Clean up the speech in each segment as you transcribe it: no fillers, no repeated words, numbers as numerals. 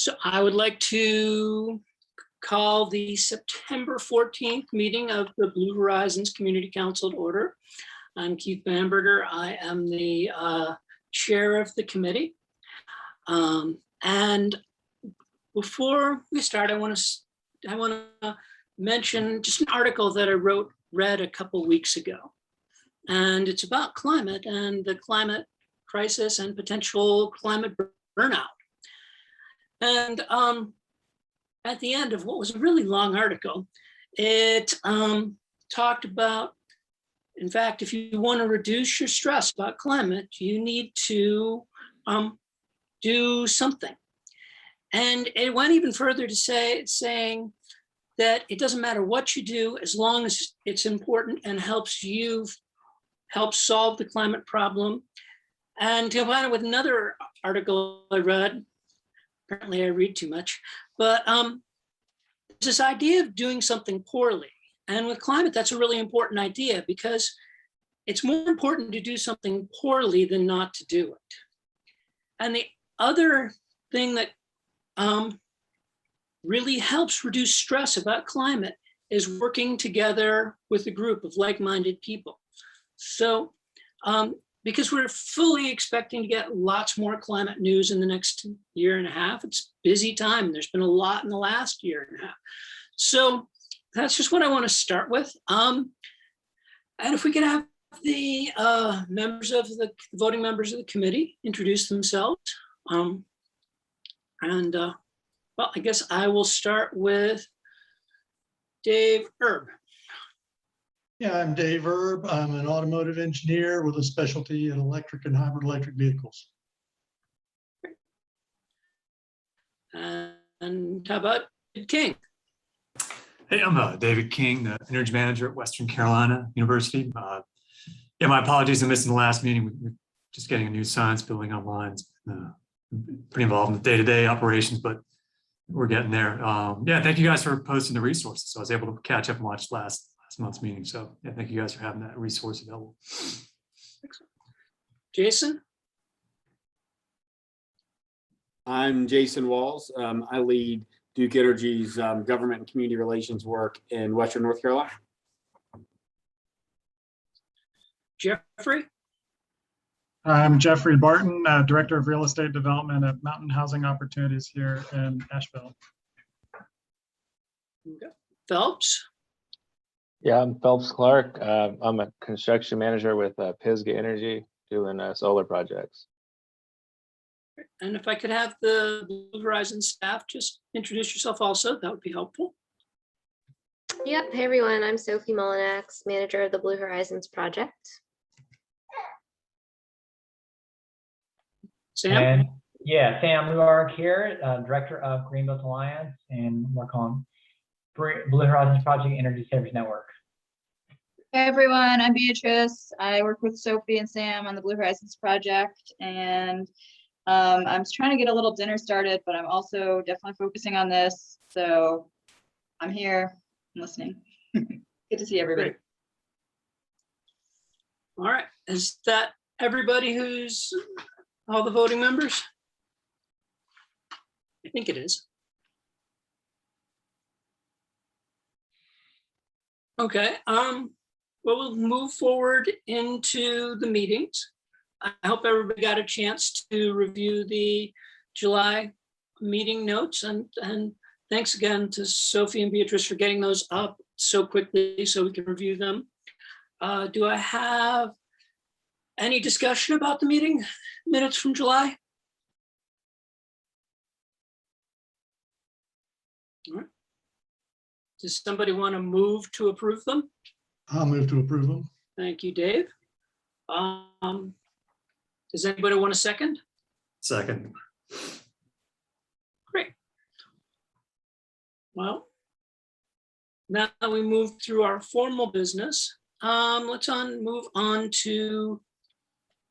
So I would like to call the September 14th meeting of the Blue Horizons Community Council to order. I'm Keith Bamberger. I am the chair of the committee. And before we start, I want to mention just an article that I read a couple weeks ago. And it's about climate and the climate crisis and potential climate burnout. And at the end of what was a really long article, it talked about, in fact, if you want to reduce your stress about climate, you need to do something. And it went even further to saying that it doesn't matter what you do, as long as it's important and helps solve the climate problem. And to combine it with another article I read, apparently I read too much, but this idea of doing something poorly. And with climate, that's a really important idea because it's more important to do something poorly than not to do it. And the other thing that really helps reduce stress about climate is working together with a group of like-minded people. So, because we're fully expecting to get lots more climate news in the next year and a half. It's a busy time. There's been a lot in the last year and a half. So that's just what I want to start with. And if we could have the voting members of the committee introduce themselves. Well, I guess I will start with Dave Erb. Yeah, I'm Dave Erb. I'm an automotive engineer with a specialty in electric and hybrid electric vehicles. And how about King? Hey, I'm David King, the energy manager at Western Carolina University. Yeah, my apologies, I missed the last meeting. We're just getting a new science building online. It's pretty involved in the day-to-day operations, but we're getting there. Yeah, thank you guys for posting the resources. So I was able to catch up and watch last month's meeting. So yeah, thank you guys for having that resource available. Excellent. Jason? I'm Jason Walls. I lead Duke Energy's government and community relations work in Western North Carolina. Jeffrey? I'm Jeffrey Barton, Director of Real Estate Development at Mountain Housing Opportunities here in Asheville. Phelps? Yeah, I'm Phelps Clark. I'm a construction manager with Pisgah Energy doing solar projects. And if I could have the Blue Horizon staff just introduce yourself also, that would be helpful. Yep. Hey, everyone. I'm Sophie Molinax, manager of the Blue Horizons project. Sam? And yeah, Sam Luark here, director of Greenbelt Alliance, and work on Blue Horizons Project Energy Savers Network. Hey everyone, I'm Beatrice. I work with Sophie and Sam on the Blue Horizons project, and I'm trying to get a little dinner started, but I'm also definitely focusing on this. So I'm here, I'm listening. Good to see everybody. Great. All right, is that everybody who's all the voting members? I think it is. Okay, well, we'll move forward into the meetings. I hope everybody got a chance to review the July meeting notes, and thanks again to Sophie and Beatrice for getting those up so quickly so we can review them. Do I have any discussion about the meeting minutes from July? All right. Does somebody want to move to approve them? I'll move to approve them. Thank you, Dave. Does anybody want a second? Second. Great. Well, now that we move through our formal business, let's move on to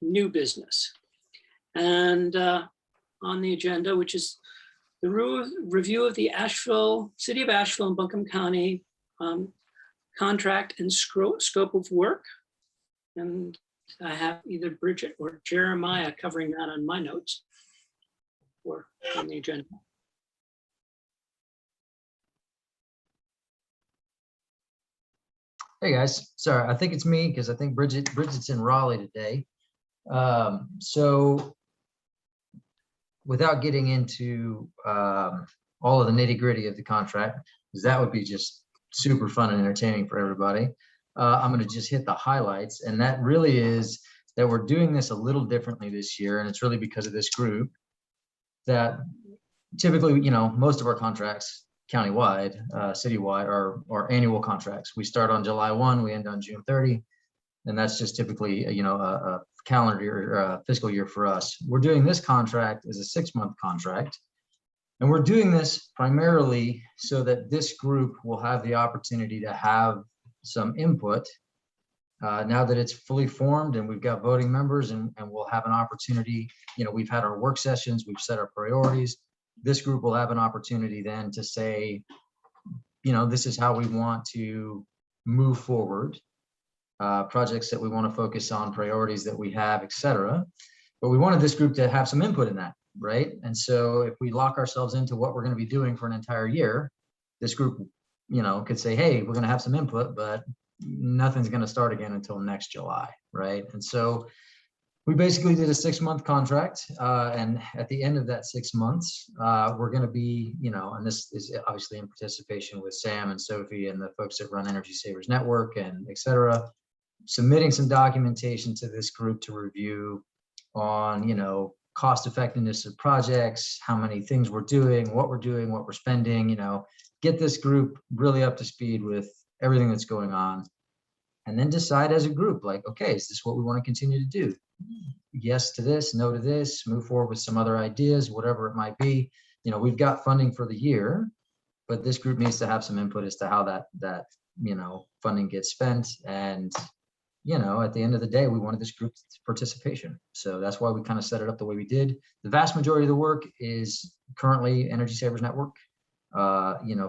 new business. And on the agenda, which is the review of the City of Asheville and Buncombe County contract and scope of work. And I have either Bridget or Jeremiah covering that on my notes or on the agenda. Hey guys, sorry, I think it's me because I think Bridget's in Raleigh today. So without getting into all of the nitty gritty of the contract, because that would be just super fun and entertaining for everybody. I'm going to just hit the highlights, and that really is that we're doing this a little differently this year, and it's really because of this group that typically, most of our contracts countywide, citywide are annual contracts. We start on July 1, we end on June 30, and that's just typically, a calendar year, or fiscal year for us. We're doing this contract as a 6-month contract. And we're doing this primarily so that this group will have the opportunity to have some input now that it's fully formed and we've got voting members, and we'll have an opportunity. We've had our work sessions, we've set our priorities. This group will have an opportunity then to say, this is how we want to move forward, projects that we want to focus on, priorities that we have, etc. But we wanted this group to have some input in that, right? And so if we lock ourselves into what we're going to be doing for an entire year, this group, could say, hey, we're going to have some input, but nothing's going to start again until next July, right? And so we basically did a 6-month contract, and at the end of that 6 months, we're going to be, and this is obviously in participation with Sam and Sophie and the folks that run Energy Savers Network and et cetera, submitting some documentation to this group to review on, cost effectiveness of projects, how many things we're doing, what we're spending, get this group really up to speed with everything that's going on, and then decide as a group, like, okay, is this what we want to continue to do? Yes to this, no to this, move forward with some other ideas, whatever it might be. We've got funding for the year, but this group needs to have some input as to how that funding gets spent. And at the end of the day, we wanted this group's participation. So that's why we kind of set it up the way we did. The vast majority of the work is currently Energy Savers Network,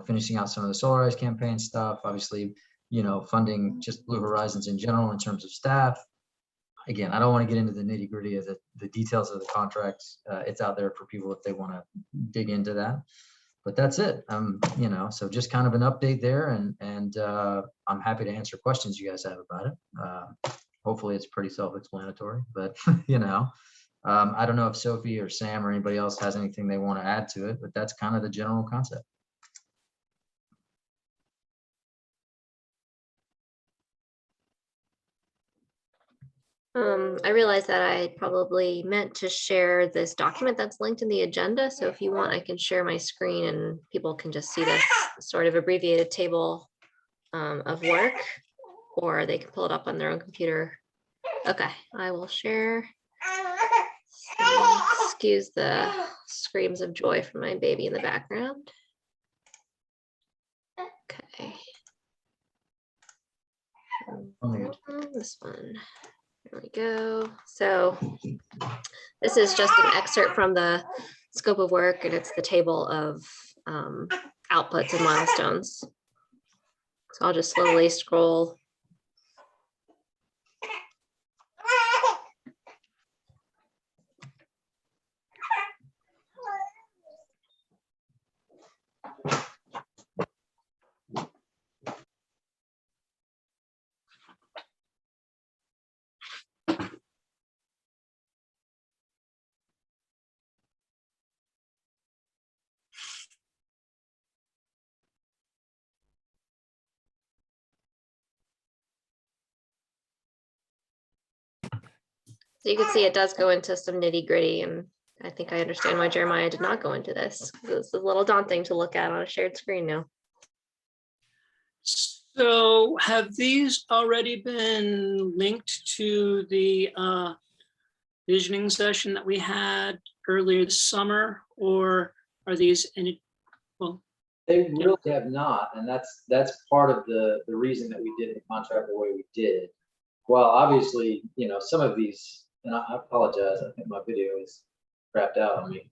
finishing out some of the Solarize campaign stuff, obviously, funding just Blue Horizons in general in terms of staff. Again, I don't want to get into the nitty gritty of the details of the contracts. It's out there for people if they want to dig into that. But that's it. So just kind of an update there, and I'm happy to answer questions you guys have about it. Hopefully it's pretty self-explanatory, but I don't know if Sophie or Sam or anybody else has anything they want to add to it, but that's kind of the general concept. I realized that I probably meant to share this document that's linked in the agenda. So if you want, I can share my screen and people can just see this sort of abbreviated table of work, or they can pull it up on their own computer. Okay, I will share. So, excuse the screams of joy from my baby in the background. Okay. This one. There we go. So this is just an excerpt from the scope of work, and it's the table of outputs and milestones. So I'll just slowly scroll. So you can see it does go into some nitty gritty, and I think I understand why Jeremiah did not go into this. It's a little daunting to look at on a shared screen now. So have these already been linked to the visioning session that we had earlier this summer, or are these in? Well, they really have not, and that's part of the reason that we did the contract the way we did. Well, obviously, some of these, and I apologize, I think my video is crapped out on me.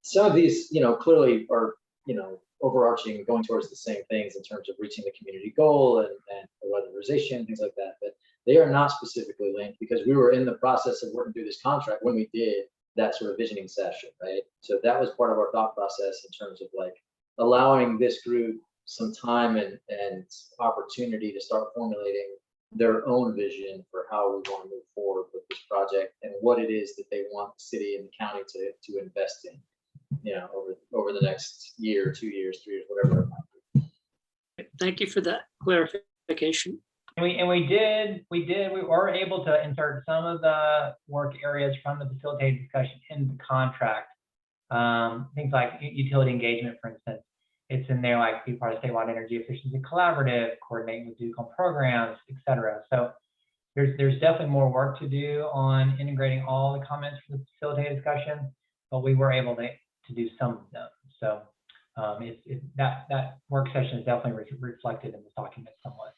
Some of these, clearly are, overarching, going towards the same things in terms of reaching the community goal and weatherization, things like that. But they are not specifically linked because we were in the process of working through this contract when we did that sort of visioning session, right? So that was part of our thought process in terms of like allowing this group some time and opportunity to start formulating their own vision for how we want to move forward with this project and what it is that they want the city and the county to invest in, over the next year, 2 years, 3 years, whatever it might be. Thank you for that clarification. And we were able to insert some of the work areas from the facilitated discussion in the contract. Things like utility engagement, for instance, it's in there, like be part of statewide energy efficiency collaborative, coordinating with Duke on programs, et cetera. So there's definitely more work to do on integrating all the comments from the facilitated discussion, but we were able to do some of them. So that work session is definitely reflected in this document somewhat.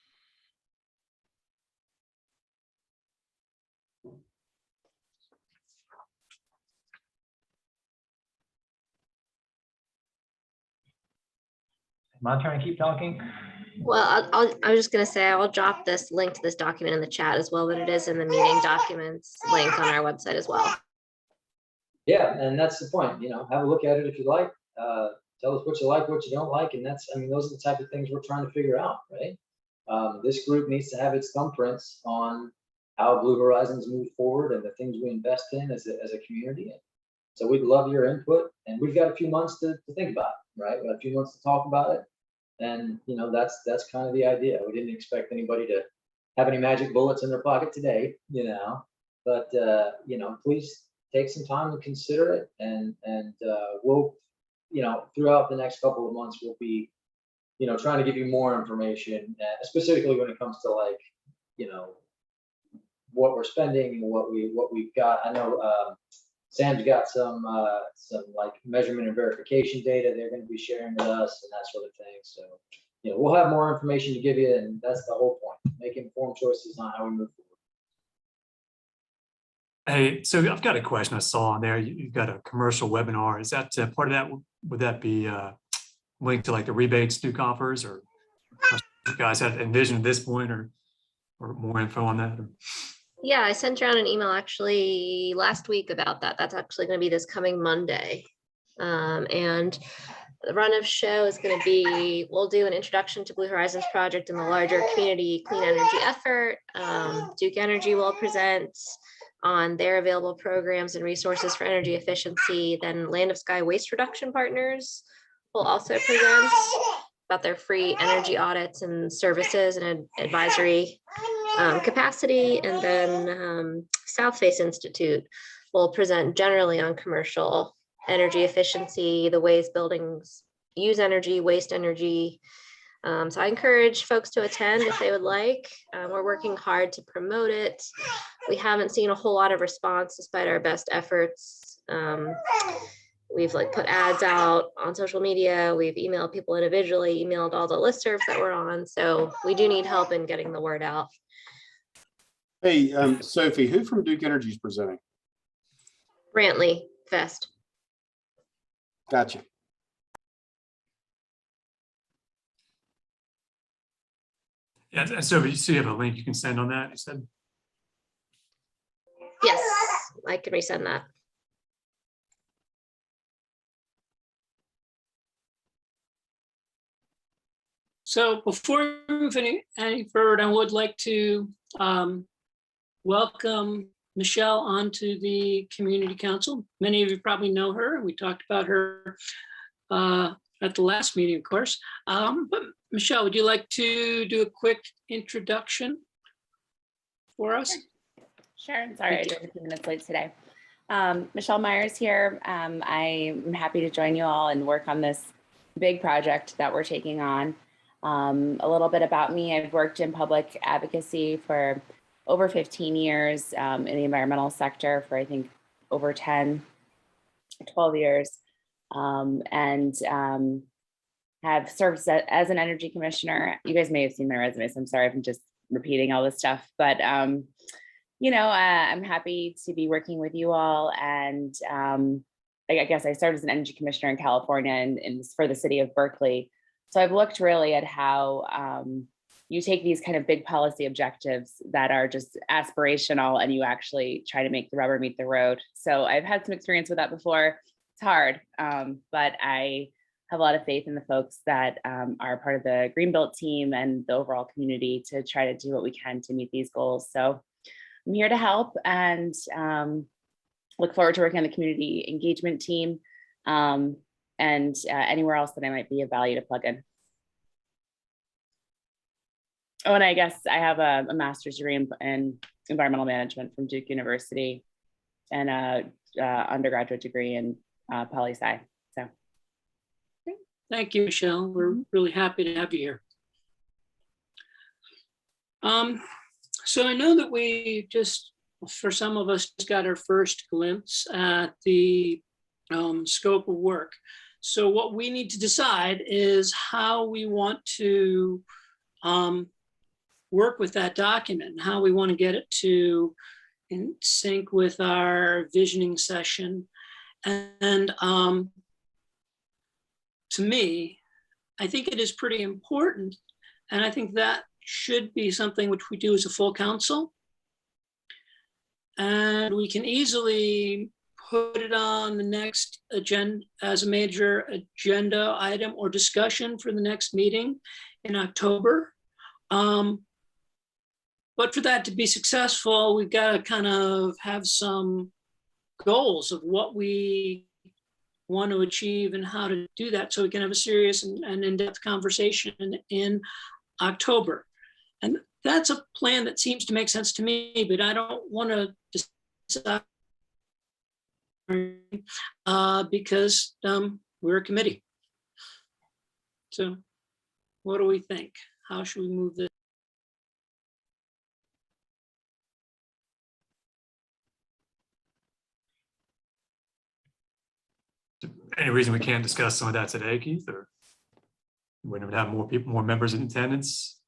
My turn to keep talking. Well, I was just gonna say, I'll drop this link to this document in the chat as well, but it is in the meeting documents link on our website as well. Yeah, and that's the point, have a look at it if you like. Tell us what you like, what you don't like, and those are the type of things we're trying to figure out, right? This group needs to have its thumbprints on how Blue Horizons move forward and the things we invest in as a community. So we'd love your input, and we've got a few months to think about it, right? We've got a few months to talk about it. And that's kind of the idea. We didn't expect anybody to have any magic bullets in their pocket today, but please take some time to consider it, and we'll, throughout the next couple of months, we'll be, trying to give you more information, specifically when it comes to what we're spending and what we've got. I know Sam's got some like measurement and verification data they're going to be sharing with us and that sort of thing. So, we'll have more information to give you, and that's the whole point, make informed choices on how we move forward. Hey, so I've got a question I saw on there. You've got a commercial webinar. Is that part of that? Would that be linked to like the rebates Duke offers, or you guys had envisioned at this point, or more info on that? Or? Yeah, I sent around an email actually last week about that. That's actually going to be this coming Monday. And the run of show is going to be, we'll do an introduction to Blue Horizons project and the larger community clean energy effort. Duke Energy will present on their available programs and resources for energy efficiency. Then Land of Sky Waste Reduction Partners will also present about their free energy audits and services and advisory capacity. And then South Face Institute will present generally on commercial energy efficiency, the ways buildings use energy, waste energy. So I encourage folks to attend if they would like. We're working hard to promote it. We haven't seen a whole lot of response despite our best efforts. We've put ads out on social media. We've emailed people individually, emailed all the listservs that we're on. So we do need help in getting the word out. Hey, Sophie, who from Duke Energy is presenting? Brantley Fest. Gotcha. Yeah, so you have a link you can send on that, you said? Yes, I can resend that. So before we move any further, I would like to welcome Michelle onto the Community Council. Many of you probably know her. We talked about her at the last meeting, of course. But Michelle, would you like to do a quick introduction for us? Sure. I'm sorry, I joined a few minutes late today. Michelle Myers here. I'm happy to join you all and work on this big project that we're taking on. A little bit about me, I've worked in public advocacy for over 15 years in the environmental sector for I think over 10, 12 years, and have served as an energy commissioner. You guys may have seen my resume, so I'm sorry if I'm just repeating all this stuff, but I'm happy to be working with you all. And I guess I served as an energy commissioner in California and for the city of Berkeley. So I've looked really at how you take these kind of big policy objectives that are just aspirational and you actually try to make the rubber meet the road. So I've had some experience with that before. It's hard, but I have a lot of faith in the folks that are part of the Greenbelt team and the overall community to try to do what we can to meet these goals. So I'm here to help and look forward to working on the community engagement team and anywhere else that I might be of value to plug in. Oh, and I guess I have a master's degree in environmental management from Duke University and a undergraduate degree in poli-sci. So, Thank you, Michelle. We're really happy to have you here. So I know that we just, for some of us, just got our first glimpse at the scope of work. So what we need to decide is how we want to work with that document and how we want to get it to in sync with our visioning session. And to me, I think it is pretty important. And I think that should be something which we do as a full council. And we can easily put it on the next agenda as a major agenda item or discussion for the next meeting in October. But for that to be successful, we've got to kind of have some goals of what we want to achieve and how to do that so we can have a serious and in-depth conversation in October. And that's a plan that seems to make sense to me, but I don't want to decide because we're a committee. So what do we think? How should we move this? Any reason we can't discuss some of that today, Keith, or when we would have more people, more members in attendance?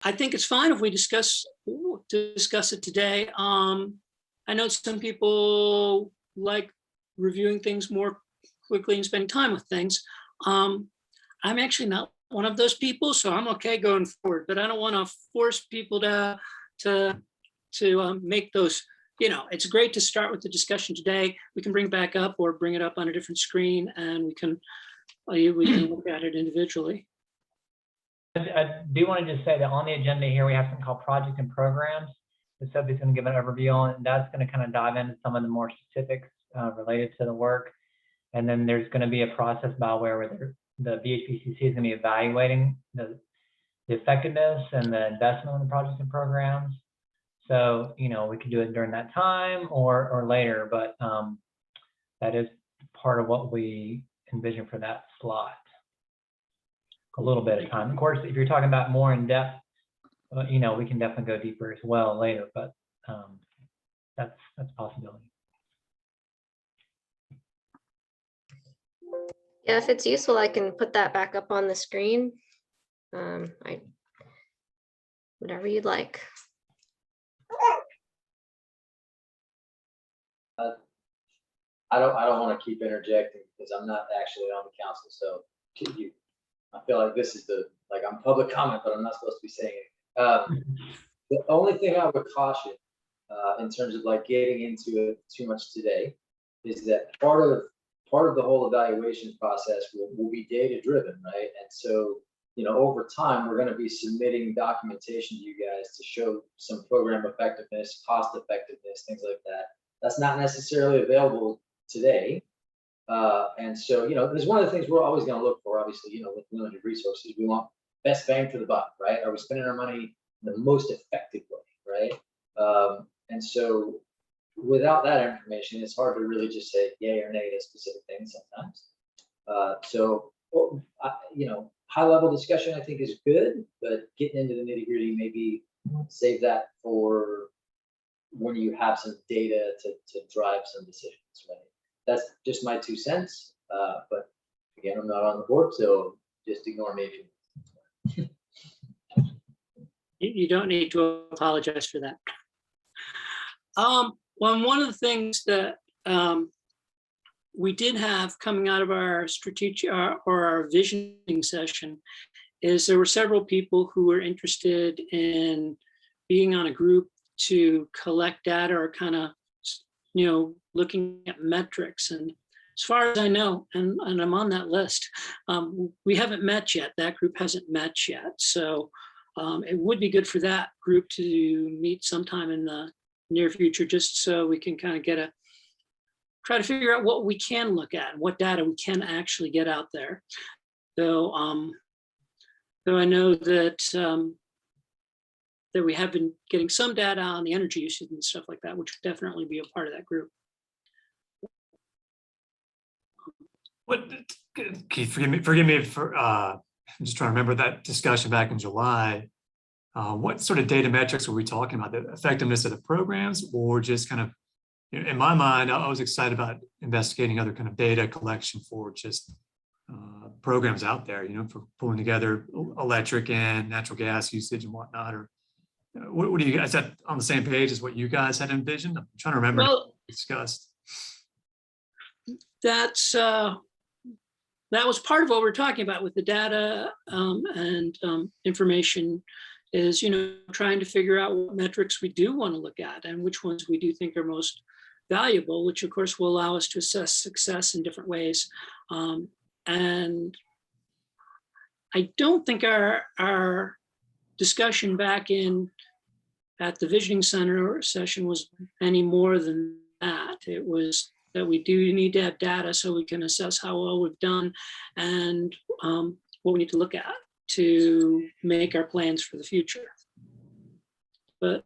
I think it's fine if we discuss it today. I know some people like reviewing things more quickly and spending time with things. I'm actually not one of those people, so I'm okay going forward, but I don't want to force people to make those. You know, it's great to start with the discussion today. We can bring it back up or bring it up on a different screen and we can look at it individually. I do want to just say that on the agenda here, we have something called project and programs. So Sophie's going to give an overview on, and that's going to kind of dive into some of the more specifics related to the work. And then there's going to be a process by where the VHPCC is going to be evaluating the effectiveness and the investment in the projects and programs. So, you know, we can do it during that time or later, but that is part of what we envision for that slot. A little bit of time. Of course, if you're talking about more in depth, you know, we can definitely go deeper as well later, but that's a possibility. Yeah, if it's useful, I can put that back up on the screen. Whatever you'd like. I don't want to keep interjecting because I'm not actually on the council. So I feel like this is I'm public comment, but I'm not supposed to be saying it. The only thing I would caution in terms of like getting into it too much today is that part of the whole evaluation process will be data driven, right? And so, you know, over time, we're going to be submitting documentation to you guys to show some program effectiveness, cost effectiveness, things like that. That's not necessarily available today. And so, you know, there's one of the things we're always going to look for, obviously, you know, with limited resources, we want best bang for the buck, right? Are we spending our money the most effective way, right? And so without that information, it's hard to really just say yay or nay to specific things sometimes. You know, high level discussion, I think is good, but getting into the nitty gritty, maybe save that for when you have some data to drive some decisions, right? That's just my 2 cents. But again, I'm not on the board, so just ignore me if you. You don't need to apologize for that. Well, one of the things that we did have coming out of our strategic or our visioning session is there were several people who were interested in being on a group to collect data or kind of, you know, looking at metrics. And as far as I know, and I'm on that list, we haven't met yet. That group hasn't met yet. So it would be good for that group to meet sometime in the near future, just so we can kind of try to figure out what we can look at, what data we can actually get out there. Though I know that that we have been getting some data on the energy usage and stuff like that, which would definitely be a part of that group. What, Keith, forgive me for, I'm just trying to remember that discussion back in July. What sort of data metrics were we talking about? The effectiveness of the programs, or just kind of, in my mind, I was excited about investigating other kind of data collection for just programs out there, for pulling together electric and natural gas usage and whatnot, or what do you guys, is that on the same page as what you guys had envisioned? I'm trying to remember what we discussed. That was part of what we're talking about with the data and information is, trying to figure out what metrics we do want to look at and which ones we do think are most valuable, which of course will allow us to assess success in different ways. And I don't think our discussion back at the Visioning Center session was any more than that. It was that we do need to have data so we can assess how well we've done and what we need to look at to make our plans for the future. But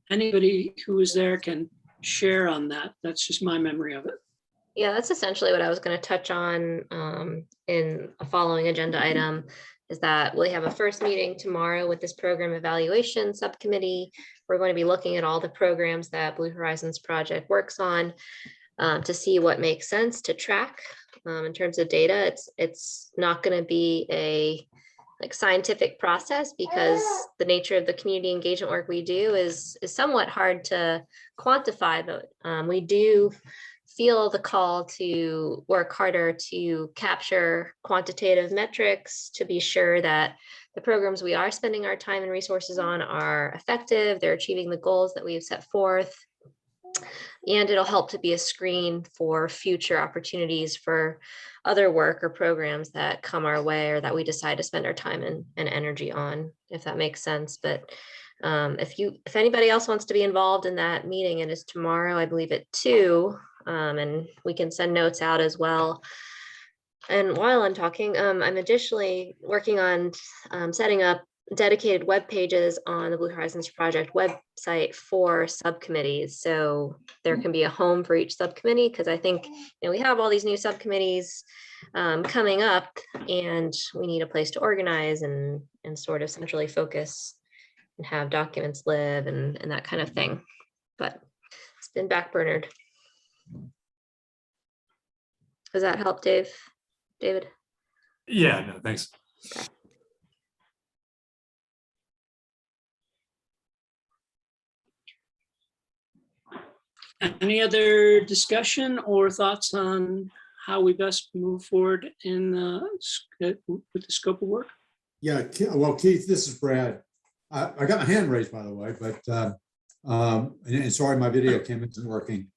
anybody who was there can share on that. That's just my memory of it. Yeah, that's essentially what I was going to touch on in a following agenda item, is that we have a first meeting tomorrow with this program evaluation subcommittee. We're going to be looking at all the programs that Blue Horizons Project works on to see what makes sense to track in terms of data. It's not going to be a scientific process because the nature of the community engagement work we do is somewhat hard to quantify, but we do feel the call to work harder to capture quantitative metrics to be sure that the programs we are spending our time and resources on are effective, they're achieving the goals that we have set forth, and it'll help to be a screen for future opportunities for other work or programs that come our way or that we decide to spend our time and energy on, if that makes sense. But if anybody else wants to be involved in that meeting, it is tomorrow, I believe at 2, and we can send notes out as well. And while I'm talking, I'm additionally working on setting up dedicated web pages on the Blue Horizons Project website for subcommittees. So there can be a home for each subcommittee, because I think we have all these new subcommittees coming up, and we need a place to organize and sort of centrally focus and have documents live and that kind of thing. But it's been backburnered. Does that help, David? Yeah, no, thanks. Okay. Any other discussion or thoughts on how we best move forward in with the scope of work? Yeah, well, Keith, this is Brad. I got my hand raised, by the way, but and sorry, my video cam isn't working.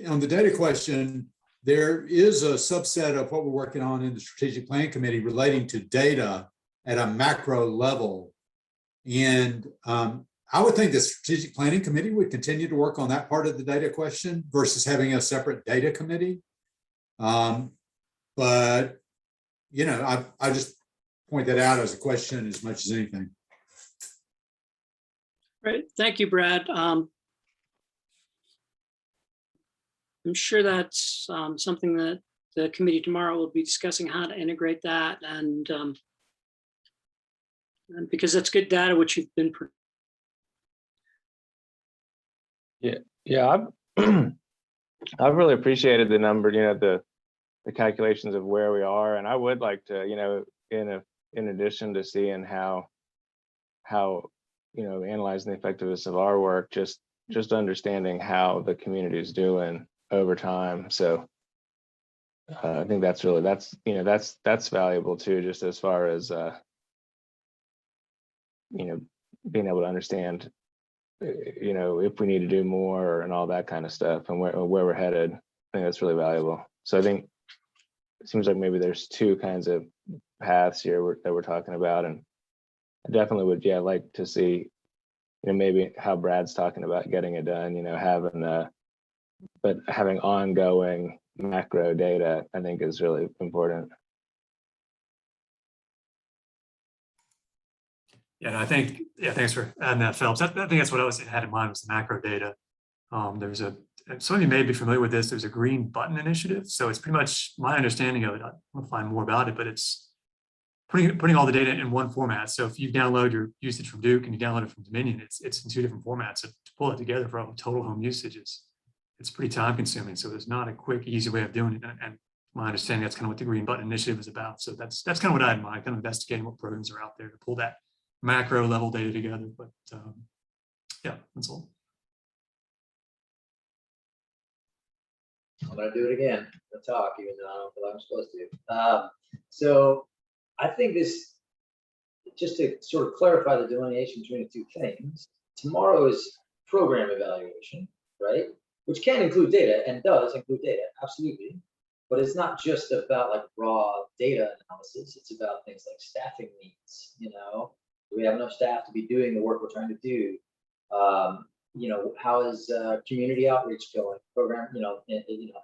On the data question, there is a subset of what we're working on in the Strategic Plan Committee relating to data at a macro level. And I would think the Strategic Planning Committee would continue to work on that part of the data question versus having a separate data committee. But, I just point that out as a question as much as anything. Right. Thank you, Brad. I'm sure that's something that the committee tomorrow will be discussing, how to integrate that, and because that's good data, which you've been. Yeah, I've really appreciated the number, the calculations of where we are, and I would like to, in addition to seeing how analyzing the effectiveness of our work, just understanding how the community is doing over time. So I think that's valuable too, just as far as being able to understand you know, if we need to do more and all that kind of stuff and where we're headed. I think that's really valuable. So I think it seems like maybe there's two kinds of paths here that we're talking about, and I definitely would, yeah, like to see, you know, maybe how Brad's talking about getting it done, you know, having ongoing macro data, I think is really important. Yeah, I think, yeah, thanks for adding that, Phelps. I think that's what I had in mind was the macro data. Some of you may be familiar with this, there's a green button initiative. So it's pretty much my understanding of it. I want to find more about it, but it's putting all the data in one format. So if you download your usage from Duke and you download it from Dominion, it's in two different formats. So to pull it together for all total home usage it's pretty time consuming. So there's not a quick, easy way of doing it. And my understanding, that's kind of what the green button initiative is about. So that's kind of what I had in mind, kind of investigating what programs are out there to pull that macro level data together. But yeah, that's all. I'm gonna do it again, the talk, even though I don't feel like I'm supposed to. So I think this, just to sort of clarify the delineation between the two things, tomorrow is program evaluation, right? Which can include data and does include data, absolutely. But it's not just about like raw data analysis. It's about things like staffing needs, you know? Do we have enough staff to be doing the work we're trying to do? You know, how is community outreach going? Program,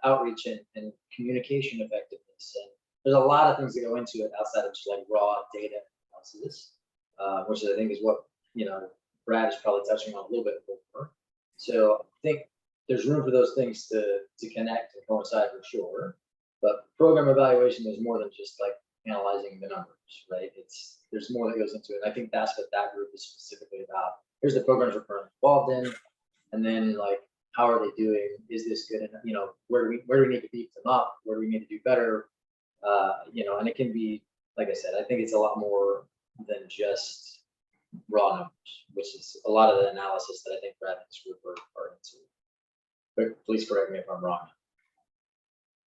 outreach and communication effectiveness. And there's a lot of things that go into it outside of just like raw data analysis, which I think is what, you know, Brad is probably touching on a little bit more. So I think there's room for those things to connect and coincide for sure. But program evaluation is more than just like analyzing the numbers, right? There's more that goes into it. I think that's what that group is specifically about. Here's the programs we're currently involved in, and then like, how are they doing? Is this good? And you know, where do we need to beef them up? Where do we need to do better? You know, and it can be, like I said, I think it's a lot more than just raw numbers, which is a lot of the analysis that I think Brad and his group are into. But please correct me if I'm wrong.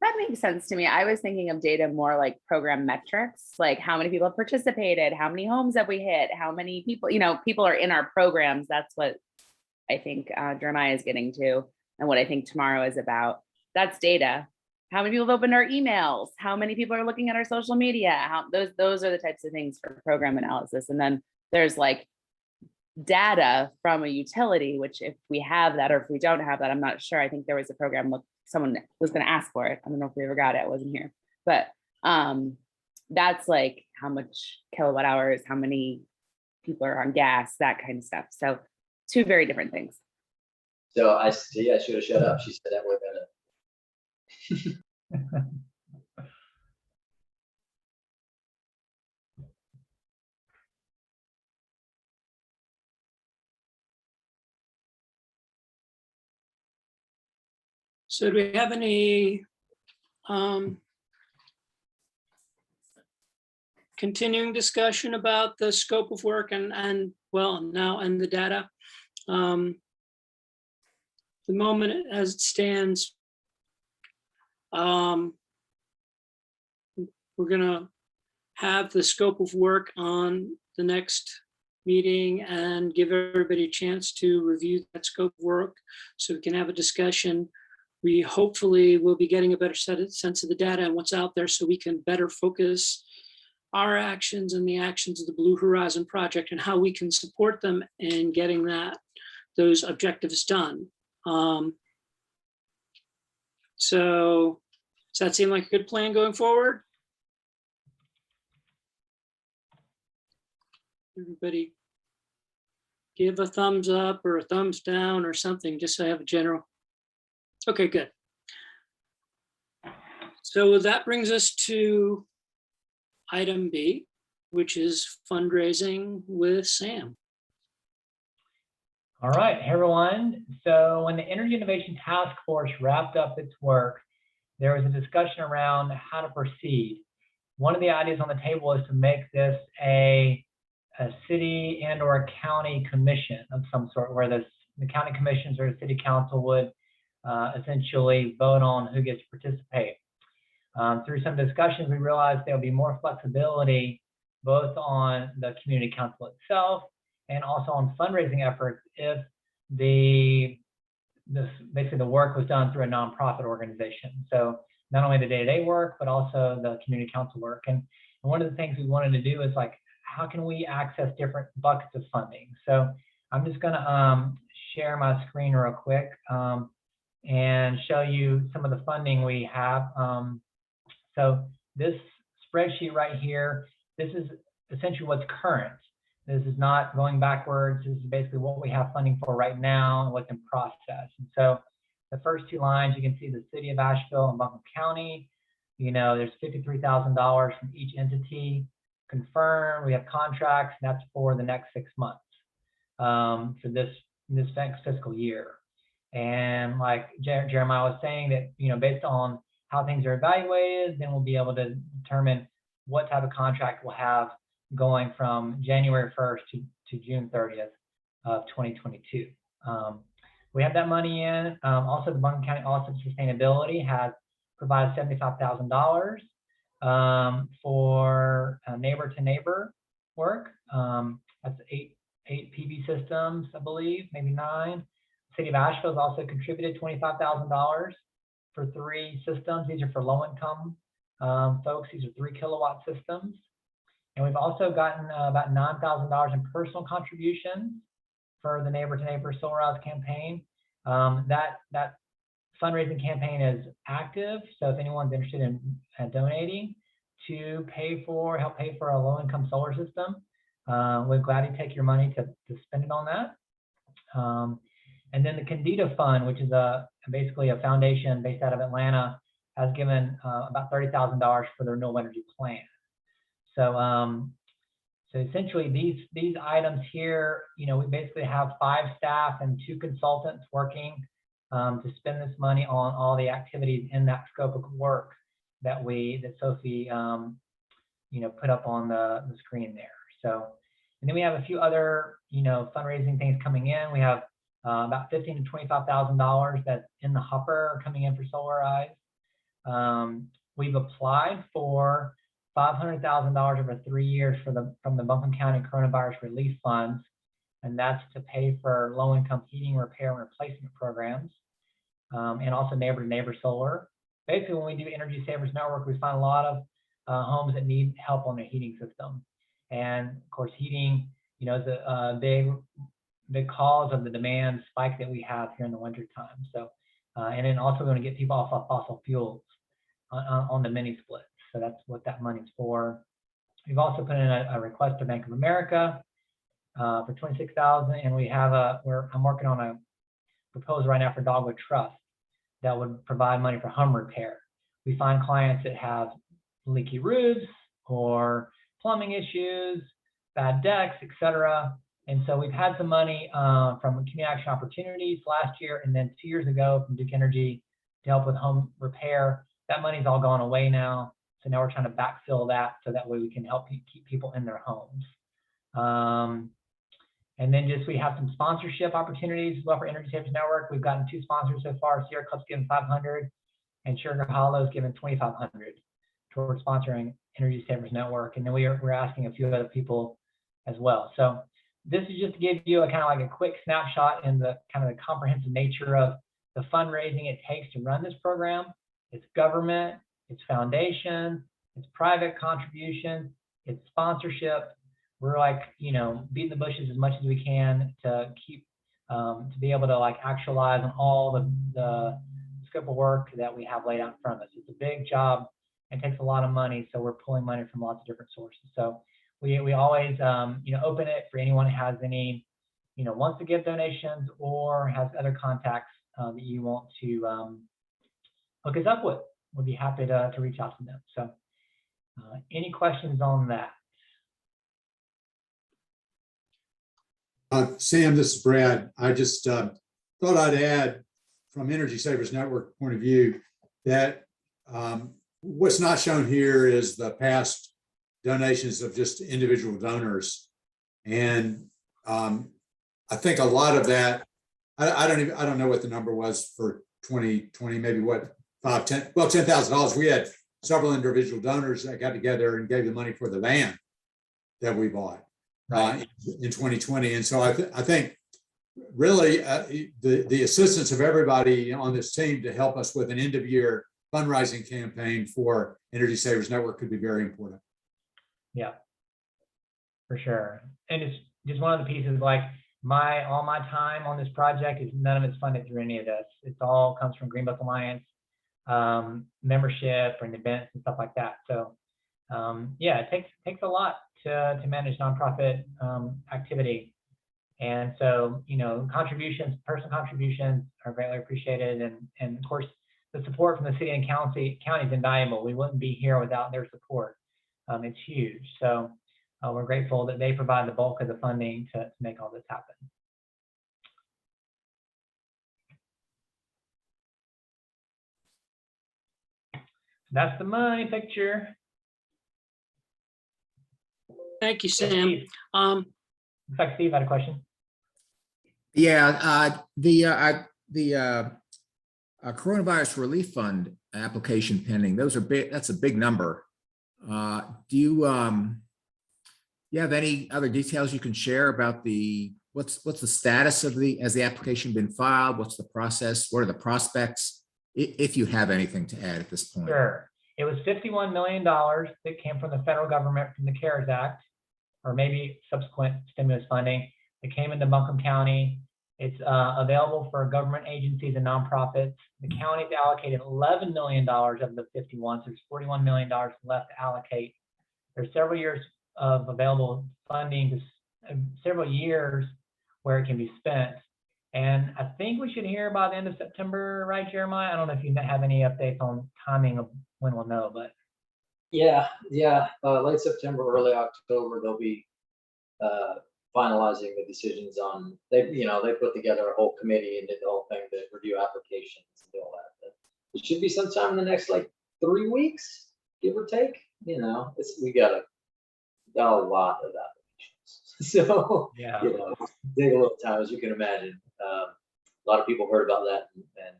That makes sense to me. I was thinking of data more like program metrics, like how many people have participated, how many homes have we hit, how many people, people are in our programs. That's what I think Jeremiah is getting to, and what I think tomorrow is about. That's data. How many people have opened our emails? How many people are looking at our social media? Those are the types of things for program analysis. And then there's like data from a utility, which if we have that or if we don't have that, I'm not sure. I think there was a program, someone was going to ask for it. I don't know if we ever got it. I wasn't here, but that's like how much kilowatt hours, how many people are on gas, that kind of stuff. So two very different things. So I should have shut up. She said that way better. So do we have any continuing discussion about the scope of work and the data? The moment as it stands, we're gonna have the scope of work on the next meeting and give everybody a chance to review that scope of work so we can have a discussion. We hopefully will be getting a better sense of the data and what's out there so we can better focus our actions and the actions of the Blue Horizon Project and how we can support them in getting those objectives done. So does that seem like a good plan going forward? Everybody give a thumbs up or a thumbs down or something, just so I have a general. Okay, good. So that brings us to item B, which is fundraising with Sam. All right, hey everyone. So when the Energy Innovation Task Force wrapped up its work, there was a discussion around how to proceed. One of the ideas on the table is to make this a city and or a county commission of some sort, where the county commissions or the city council would essentially vote on who gets to participate. Through some discussions, we realized there'll be more flexibility both on the community council itself and also on fundraising efforts if basically the work was done through a nonprofit organization. So not only the day-to-day work, but also the community council work. And one of the things we wanted to do is like, how can we access different buckets of funding? So I'm just gonna share my screen real quick and show you some of the funding we have. So this spreadsheet right here, this is essentially what's current. This is not going backwards. This is basically what we have funding for right now and what's in process. And so the first two lines, you can see the city of Asheville and Buncombe County. You know, there's $53,000 from each entity. Confirmed, we have contracts, and that's for the next 6 months for this next fiscal year. And like Jeremiah was saying, that, you know, based on how things are evaluated, then we'll be able to determine what type of contract we'll have going from January 1st to June 30th of 2022. We have that money in. Also, the Buncombe County Office of Sustainability has provided $75,000 for neighbor to neighbor work. That's eight PV systems, I believe, maybe 9. City of Asheville has also contributed $25,000 for 3 systems. These are for low income folks. These are 3 kilowatt systems. And we've also gotten about $9,000 in personal contributions for the Neighbor to Neighbor Solar House campaign. That fundraising campaign is active. So if anyone's interested in donating to help pay for a low income solar system, we're glad to take your money to spend it on that. And then the Candida Fund, which is basically a foundation based out of Atlanta, has given about $30,000 for the renewable energy plan. So, so essentially these items here, you know, we basically have 5 staff and 2 consultants working to spend this money on all the activities in that scope of work that Sophie, you know, put up on the screen there. So, and then we have a few other, you know, fundraising things coming in. We have about $15,000 to $25,000 that's in the hopper coming in for Solarize. We've applied for $500,000 over 3 years from the Buncombe County Coronavirus Relief Funds, and that's to pay for low-income heating, repair, and replacement programs, and also neighbor-to-neighbor solar. Basically, when we do Energy Savers Network, we find a lot of homes that need help on their heating system, and of course, heating, you know, is a big cause of the demand spike that we have here in the wintertime. So, and then also we want to get people off of fossil fuels on the mini split. So that's what that money's for. We've also put in a request to Bank of America for $26,000, and we have I'm working on a proposal right now for Dogwood Trust that would provide money for home repair. We find clients that have leaky roofs or plumbing issues, bad decks, etc. And so we've had some money from Community Action Opportunities last year, and then 2 years ago from Duke Energy to help with home repair. That money's all gone away now. So now we're trying to backfill that so that way we can help keep people in their homes. And then we have some sponsorship opportunities as well for Energy Savers Network. We've gotten 2 sponsors so far. Sierra Club's given $500 and Sugar Hollow's given $2,500 towards sponsoring Energy Savers Network. And then we're asking a few other people as well. So this is just to give you a kind of like a quick snapshot in the kind of the comprehensive nature of the fundraising it takes to run this program. It's government, it's foundation, it's private contribution, it's sponsorship. We're like, you know, beating the bushes as much as we can to keep, to be able to like actualize on all the scope of work that we have laid out in front of us. It's a big job and takes a lot of money. So we're pulling money from lots of different sources. So we always, you know, open it for anyone who has any, you know, wants to give donations or has other contacts that you want to hook us up with. We'll be happy to reach out to them. So any questions on that? Sam, this is Brad. I just thought I'd add from Energy Savers Network point of view that what's not shown here is the past donations of just individual donors. And I think a lot of that, I don't know what the number was for 2020, maybe what, $10,000. We had several individual donors that got together and gave the money for the van that we bought in 2020. And so I think really, the assistance of everybody on this team to help us with an end of year fundraising campaign for Energy Savers Network could be very important. Yeah, for sure. And it's just one of the pieces, like all my time on this project is none of it's funded through any of this. It all comes from Green Book Alliance membership and events and stuff like that. So yeah, it takes a lot to manage nonprofit activity. And so, you know, personal contributions are greatly appreciated. And of course, the support from the city and county is invaluable. We wouldn't be here without their support. It's huge. So we're grateful that they provide the bulk of the funding to make all this happen. That's the money picture. Thank you, Sam. In fact, Steve had a question. Yeah, the coronavirus relief fund application pending. Those are big. That's a big number. Do you have any other details you can share about what's the status of has the application been filed? What's the process? What are the prospects? If you have anything to add at this point. Sure. It was $51 million that came from the federal government from the CARES Act, or maybe subsequent stimulus funding that came into Buncombe County. It's available for government agencies and nonprofits. The county's allocated $11 million of the 51, so there's $41 million left to allocate. There's several years of available funding, several years where it can be spent. And I think we should hear by the end of September, right, Jeremiah? I don't know if you have any updates on timing of when we'll know, but. Yeah, late September, early October, they'll be finalizing the decisions on, they put together a whole committee and did the whole thing to review applications and do all that. But it should be sometime in the next 3 weeks, give or take. We got a lot of applications. So, yeah, take a little time, as you can imagine. A lot of people heard about that and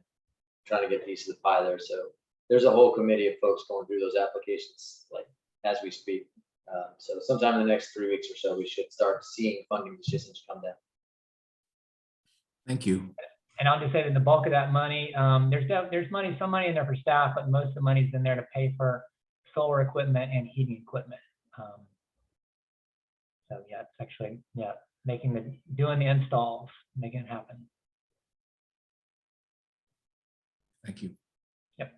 trying to get a piece of the pie there. So there's a whole committee of folks going through those applications as we speak. So sometime in the next 3 weeks or so, we should start seeing funding decisions come down. Thank you. And I'll just say that the bulk of that money, there's some money in there for staff, but most of the money's in there to pay for solar equipment and heating equipment. So yeah, it's actually, doing the installs, making it happen. Thank you. Yep.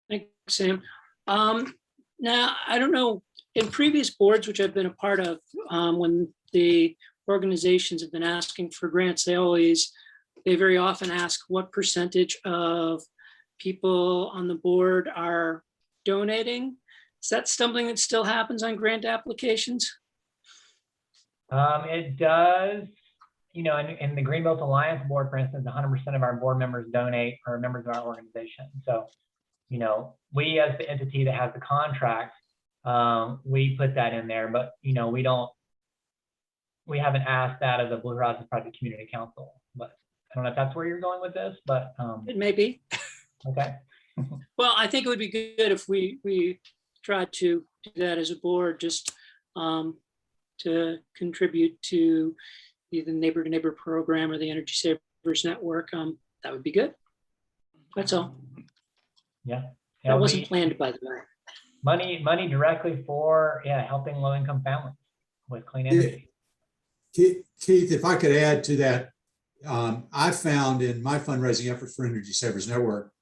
Thanks, Sam. Now, I don't know, in previous boards, which I've been a part of, when the organizations have been asking for grants, they very often ask what percentage of people on the board are donating. Is that something that still happens on grant applications? It does. In the Greenbelt Alliance board, for instance, 100% of our board members donate or are members of our organization. So, we as the entity that has the contract, we put that in there, but we haven't asked that of the Blue Horizons Project Community Council. But I don't know if that's where you're going with this, but it may be. Okay. Well, I think it would be good if we try to do that as a board, just to contribute to either the Neighbor to Neighbor program or the Energy Savers Network. That would be good. That's all. Yeah. That wasn't planned, by the way. Money directly for helping low-income families with clean energy. Keith, if I could add to that, I found in my fundraising efforts for Energy Savers Network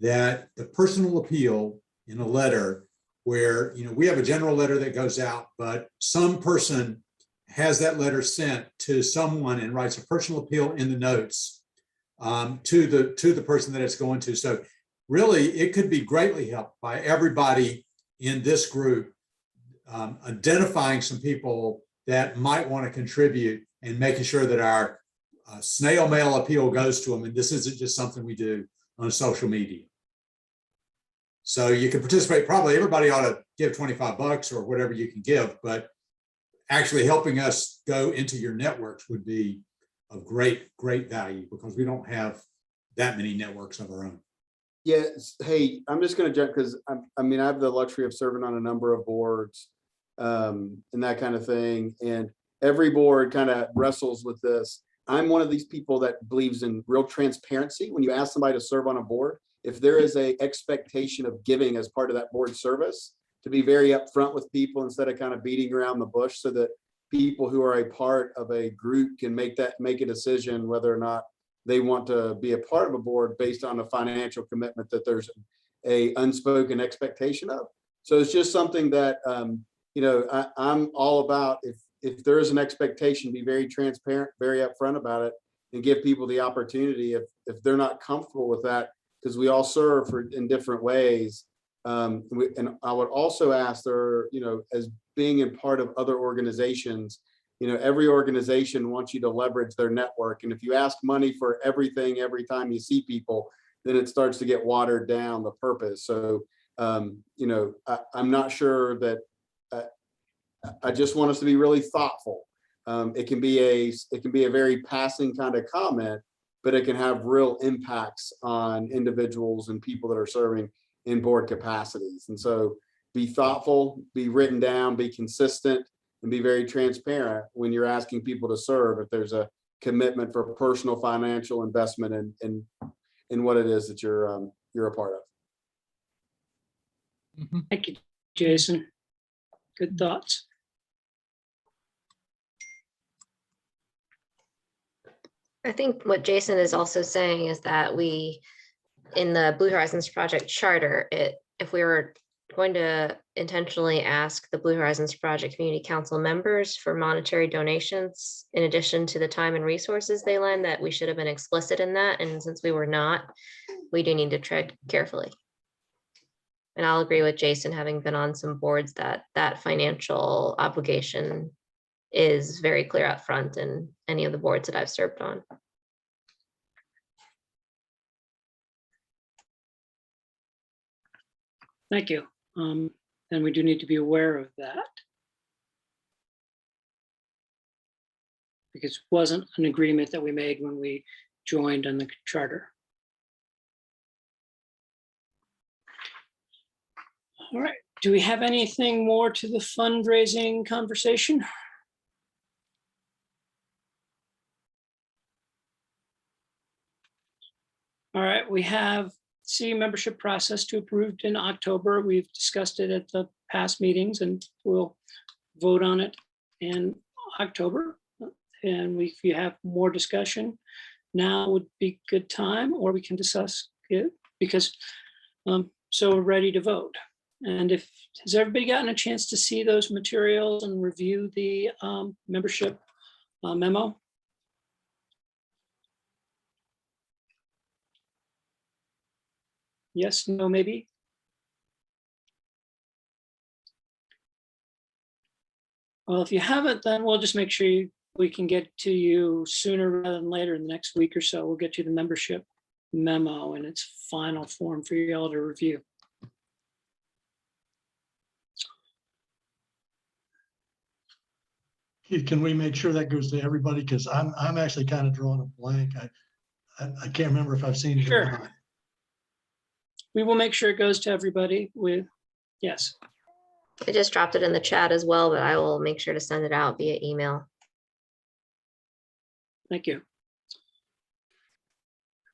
that the personal appeal in a letter where, we have a general letter that goes out, but some person has that letter sent to someone and writes a personal appeal in the notes to the person that it's going to. So really, it could be greatly helped by everybody in this group identifying some people that might want to contribute and making sure that our snail mail appeal goes to them. And this isn't just something we do on social media. So you can participate. Probably everybody ought to give $25 or whatever you can give, but actually helping us go into your networks would be of great value because we don't have that many networks of our own. Yes. Hey, I'm just going to jump because I have the luxury of serving on a number of boards and that kind of thing. And every board kind of wrestles with this. I'm one of these people that believes in real transparency. When you ask somebody to serve on a board, if there is a expectation of giving as part of that board service, to be very upfront with people instead of kind of beating around the bush, so that people who are a part of a group can make a decision whether or not they want to be a part of a board based on a financial commitment that there's a unspoken expectation of. So it's just something that, I'm all about. If there is an expectation, be very transparent, very upfront about it, and give people the opportunity if they're not comfortable with that, because we all serve in different ways. And I would also ask there, as being in part of other organizations, every organization wants you to leverage their network. And if you ask money for everything, every time you see people, then it starts to get watered down, the purpose. So, I'm not sure that, I just want us to be really thoughtful. It can be a very passing kind of comment, but it can have real impacts on individuals and people that are serving in board capacities. And so be thoughtful, be written down, be consistent, and be very transparent when you're asking people to serve, if there's a commitment for personal financial investment in what it is that you're a part of. Thank you, Jason. Good thoughts. I think what Jason is also saying is that we, in the Blue Horizons Project charter, if we were going to intentionally ask the Blue Horizons Project Community Council members for monetary donations, in addition to the time and resources they lend, that we should have been explicit in that. And since we were not, we do need to tread carefully. And I'll agree with Jason, having been on some boards, that financial obligation is very clear up front in any of the boards that I've served on. Thank you. And we do need to be aware of that, because it wasn't an agreement that we made when we joined on the charter. All right. Do we have anything more to the fundraising conversation? All right, we have CE membership process to approved in October. We've discussed it at the past meetings, and we'll vote on it in October. And if you have more discussion, now would be good time, or we can discuss it because so we're ready to vote. And has everybody gotten a chance to see those materials and review the membership memo? Yes, no, maybe? Well, if you haven't, then we'll just make sure we can get to you sooner rather than later. In the next week or so, we'll get you the membership memo in its final form for you all to review. Keith, can we make sure that goes to everybody? Because I'm actually kind of drawing a blank. I can't remember if I've seen it or Sure. not. We will make sure it goes to everybody yes. I just dropped it in the chat as well, but I will make sure to send it out via email. Thank you.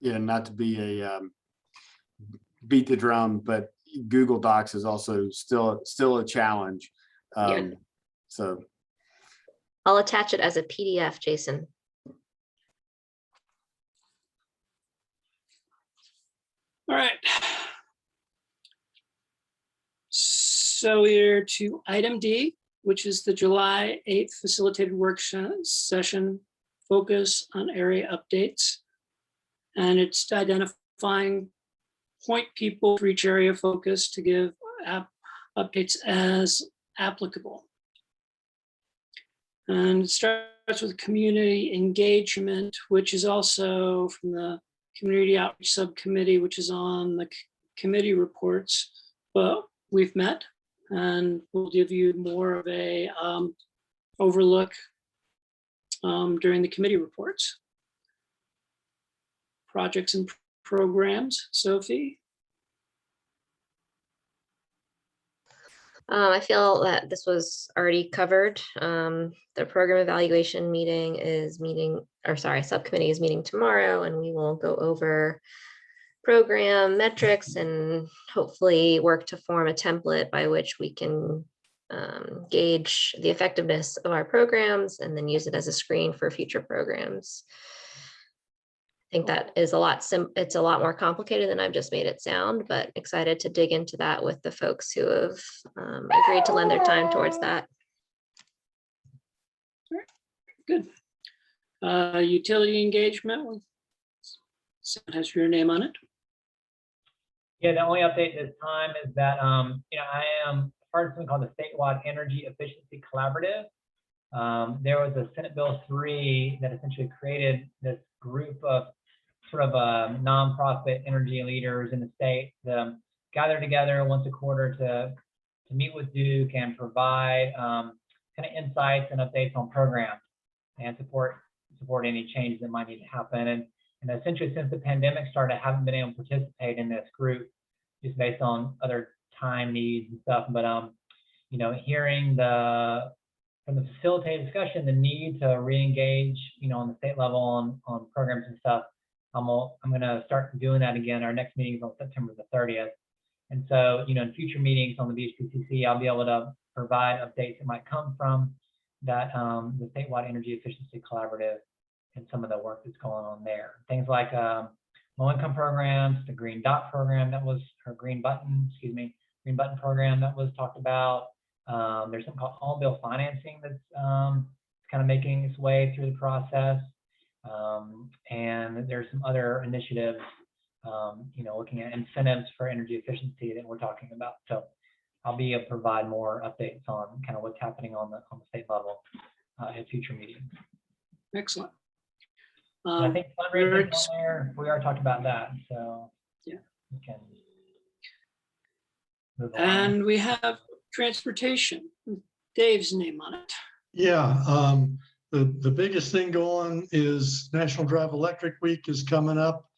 Yeah, not to be a beat the drum, but Google Docs is also still a challenge. Yeah. So I'll attach it as a PDF, Jason. All right. So we're to item D, which is the July 8th facilitated work session, focus on area updates. And it's identifying point people for each area of focus to give updates as applicable. And it starts with community engagement, which is also from the Community Outreach Subcommittee, which is on the committee reports. But we've met and we'll give you more of a overlook during the committee reports. Projects and programs, Sophie. I feel that this was already covered. The program evaluation meeting is meeting, or sorry, subcommittee is meeting tomorrow, and we will go over program metrics and hopefully work to form a template by which we can gauge the effectiveness of our programs and then use it as a screen for future programs. I think that is it's a lot more complicated than I've just made it sound, but excited to dig into that with the folks who have agreed to lend their time towards that. Good. Utility engagement has your name on it. Yeah, the only update this time is that I am part of something called the Statewide Energy Efficiency Collaborative. There was a Senate Bill 3 that essentially created this group of sort of nonprofit energy leaders in the state to gather together once a quarter to meet with Duke and provide kind of insights and updates on programs and support any changes that might need to happen. And essentially, since the pandemic started, I haven't been able to participate in this group just based on other time needs and stuff. But hearing from the facilitated discussion, the need to re-engage, on the state level on programs and stuff, I'm going to start doing that again. Our next meeting is on September the 30th. And so, in future meetings on the BHPCC, I'll be able to provide updates that might come from that, the Statewide Energy Efficiency Collaborative and some of the work that's going on there. Things like low-income programs, the Green Dot program Green Button program that was talked about. There's something called home bill financing that's kind of making its way through the process. And there's some other initiatives, looking at incentives for energy efficiency that we're talking about. So I'll be able to provide more updates on kind of what's happening on the state level at future meetings. Excellent. I think fundraising on there, we already talked about that. So yeah, we can move on. And we have transportation, Dave's name on it. Yeah, the biggest thing going is National Drive Electric Week is coming up.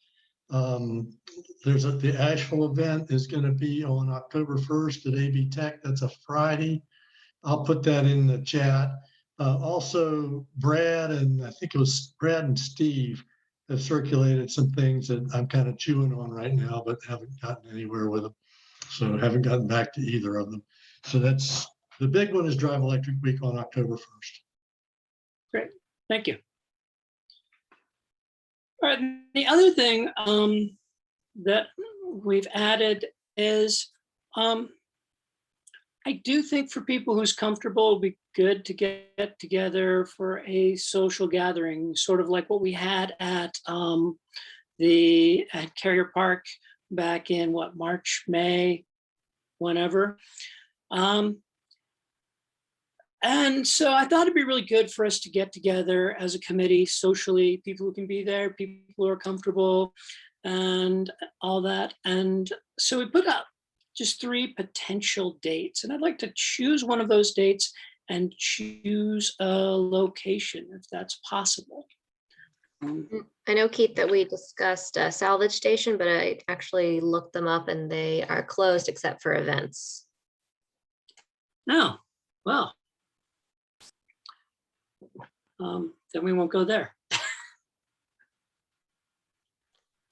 The Asheville event is going to be on October 1st at AB Tech. That's a Friday. I'll put that in the chat. Also, Brad and Steve have circulated some things that I'm kind of chewing on right now, but haven't gotten anywhere with them. So haven't gotten back to either of them. So that's the big one is Drive Electric Week on October 1st. Great, thank you. All right, the other thing that we've added is I do think for people who's comfortable, it'd be good to get together for a social gathering, sort of like what we had at Carrier Park back in March, May, whenever. And so I thought it'd be really good for us to get together as a committee socially, people who can be there, people who are comfortable and all that. And so we put up just 3 potential dates. And I'd like to choose one of those dates and choose a location if that's possible. I know, Keith, that we discussed a salvage station, but I actually looked them up and they are closed except for events. Oh, well. Then we won't go there.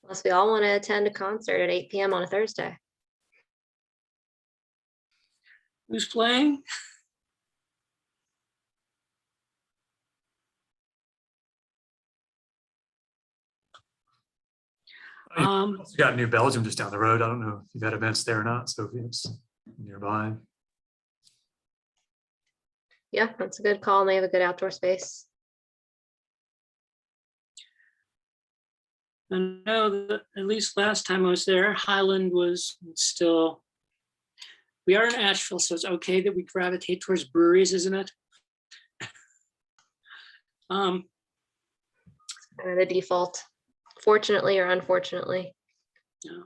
Unless we all want to attend a concert at 8 p.m. on a Thursday. Who's playing? We got New Belgium just down the road. I don't know if you've had events there or not, so it's nearby. Yeah, that's a good call. And they have a good outdoor space. I know that at least last time I was there, Highland was still, we are in Asheville, so it's okay that we gravitate towards breweries, isn't it? Kind of the default, fortunately or unfortunately. Yeah.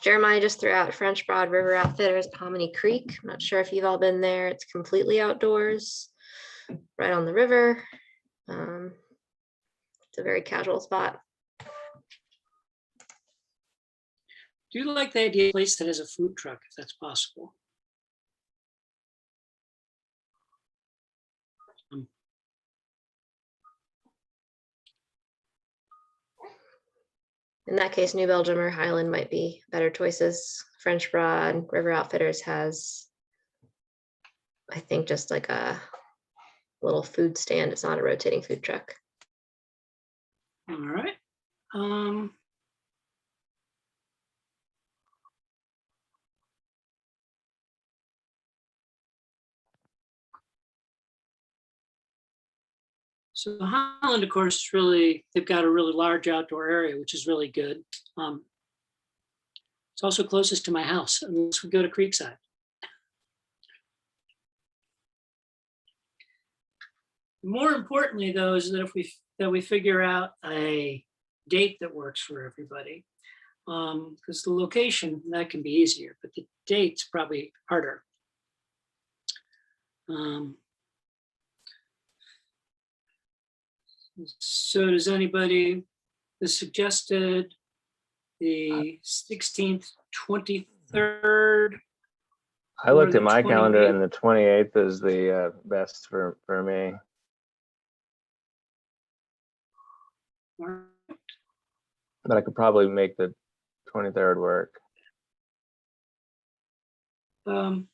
Jeremiah just threw out French Broad River Outfitters at Hominy Creek. I'm not sure if you've all been there. It's completely outdoors, right on the river. It's a very casual spot. Do you like the idea of a place that has a food truck, if that's possible? In that case, New Belgium or Highland might be better choices. French Broad, River Outfitters has, I think, just like a little food stand. It's not a rotating food truck. All right. So Highland, of course, is really, they've got a really large outdoor area, which is really good. It's also closest to my house, unless we go to Creekside. More importantly, though, is that if we figure out a date that works for everybody, because the location, that can be easier, but the date's probably harder. So does anybody, the suggested the 16th, 23rd? I looked or at the my calendar 28th? and the 28th is the best for me. But I could probably make the 23rd work. As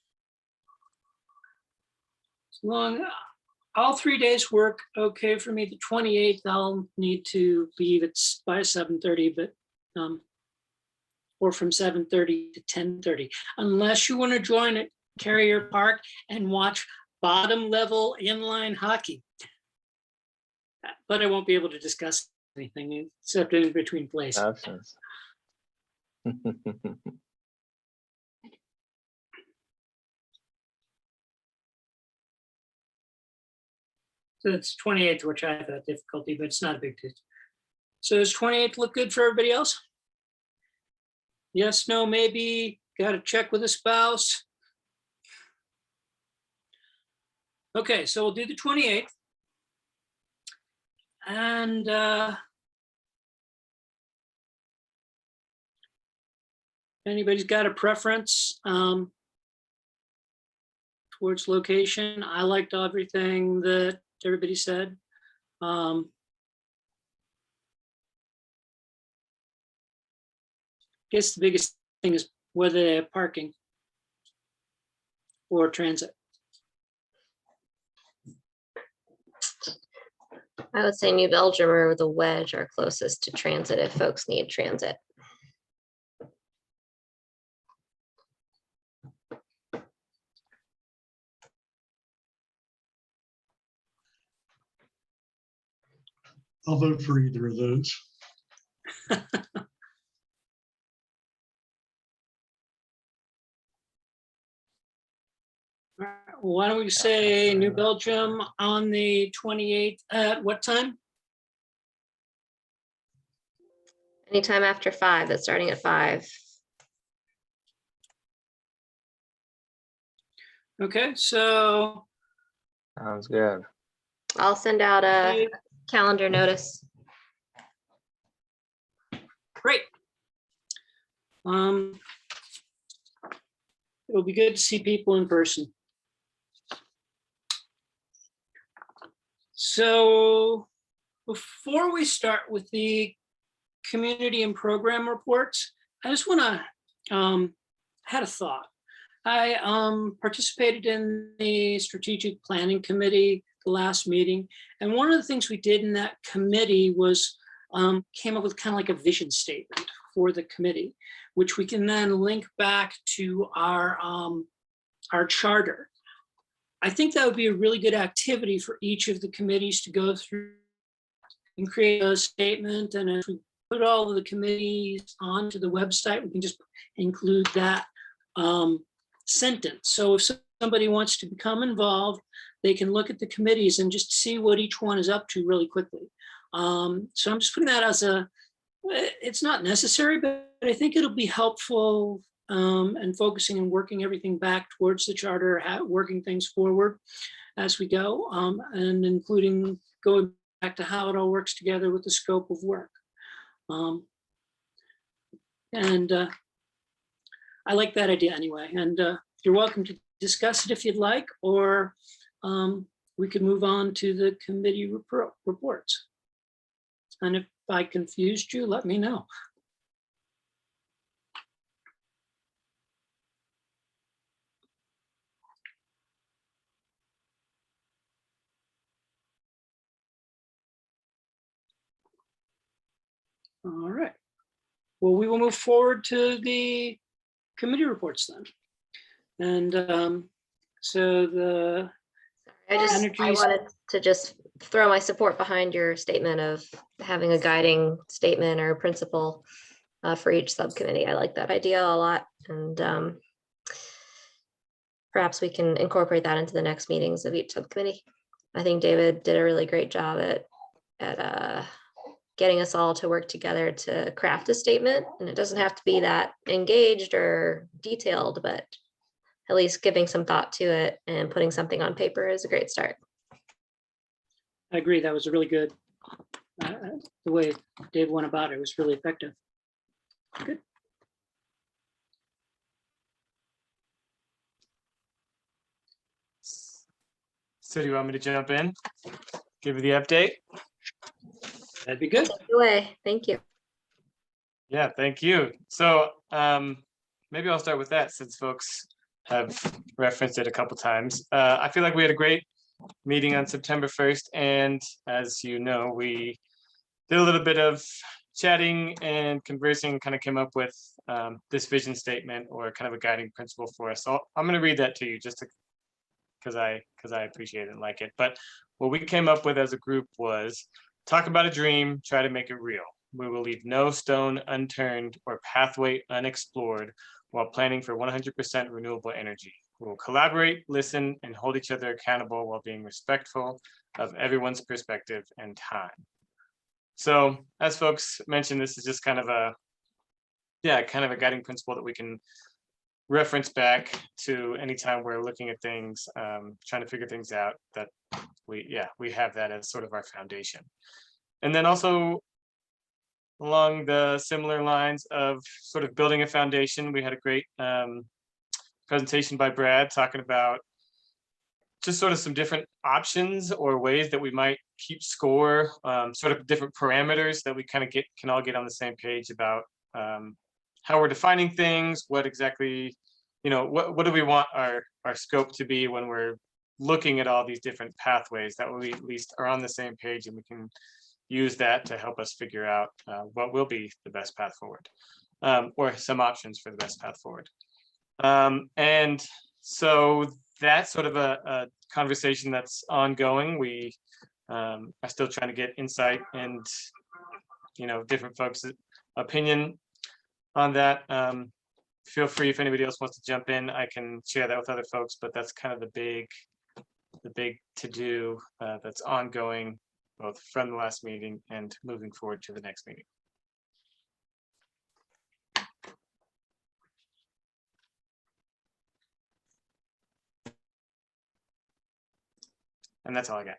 long, all 3 days work okay for me. The 28th, I'll need to leave it by 7:30, but or from 7:30 to 10:30, unless you want to join at Carrier Park and watch bottom level inline hockey. But I won't be able to discuss anything except in between plays. Options. So it's 28th, which I thought difficulty, but it's not a big deal. So does 28th look good for everybody else? Yes, no, maybe, got to check with a spouse. Okay, so we'll do the 28th. And anybody's got a preference towards location? I liked everything that everybody said. I guess the biggest thing is whether they have parking or transit. I would say New Belgium or the Wedge are closest to transit if folks need transit. I'll vote for either of those. All right, why don't we say New Belgium on the 28th at what time? Anytime after 5, that's starting at 5. Okay, so Sounds good. I'll send out a calendar notice. great. It'll be good to see people in person. So before we start with the community and program reports, I just want to, had a thought. I participated in the strategic planning committee, the last meeting. And one of the things we did in that committee was came up with kind of like a vision statement for the committee, which we can then link back to our charter. I think that would be a really good activity for each of the committees to go through and create a statement. And if we put all of the committees onto the website, we can just include that sentence. So if somebody wants to become involved, they can look at the committees and just see what each one is up to really quickly. So I'm just putting that as it's not necessary, but I think it'll be helpful and focusing and working everything back towards the charter, working things forward as we go, and including going back to how it all works together with the scope of work. I like that idea anyway, and you're welcome to discuss it if you'd like, or we could move on to the committee reports. And if I confused you, let me know. All right. Well, we will move forward to the committee reports then. And so the I Energies- wanted to just throw my support behind your statement of having a guiding statement or principle for each subcommittee. I like that idea a lot, and perhaps we can incorporate that into the next meetings of each subcommittee. I think David did a really great job at getting us all to work together to craft a statement, and it doesn't have to be that engaged or detailed, but at least giving some thought to it and putting something on paper is a great start. I agree. That was a really good, the way Dave went about it was really effective. Good. So do you want me to jump in? Give you the update? That'd be good. Take it away. Thank you. Yeah, thank you. So maybe I'll start with that since folks have referenced it a couple times. I feel like we had a great meeting on September 1st. And as you know, we did a little bit of chatting and conversing, kind of came up with this vision statement or kind of a guiding principle for us. So I'm going to read that to you just because I appreciate it and like it. But what we came up with as a group was talk about a dream, try to make it real. We will leave no stone unturned or pathway unexplored while planning for 100% renewable energy. We will collaborate, listen, and hold each other accountable while being respectful of everyone's perspective and time. So as folks mentioned, this is just kind of a guiding principle that we can reference back to anytime we're looking at things, trying to figure things out, that we have that as sort of our foundation. And then also along the similar lines of sort of building a foundation, we had a great presentation by Brad talking about just sort of some different options or ways that we might keep score, sort of different parameters that we kind of can all get on the same page about how we're defining things, what exactly, what do we want our scope to be when we're looking at all these different pathways, that we at least are on the same page and we can use that to help us figure out what will be the best path forward, or some options for the best path forward. And so that's sort of a conversation that's ongoing. We are still trying to get insight and different folks' opinion on that. Feel free if anybody else wants to jump in, I can share that with other folks, but that's kind of the big to-do that's ongoing, both from the last meeting and moving forward to the next meeting. And that's all I got.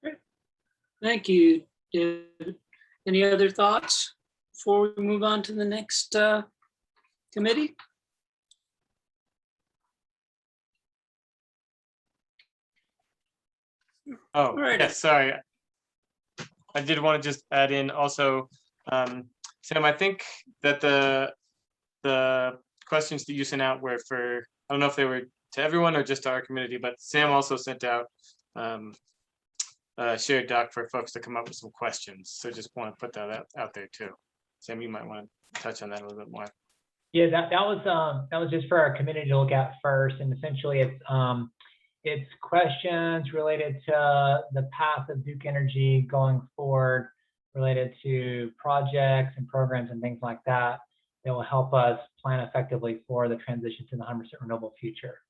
Great. Thank you, David. Any other thoughts before we move on to the next committee? Oh, Alrighty. yes, sorry. I did want to just add in also, Sam, I think that the questions that you sent out were for, I don't know if they were to everyone or just to our community, but Sam also sent out a shared doc for folks to come up with some questions. So just want to put that out there too. Sam, you might want to touch on that a little bit more. Yeah, that was just for our community to look at first, and essentially it's questions related to the path of Duke Energy going forward, related to projects and programs and things like that will help us plan effectively for the transition to the 100% renewable future.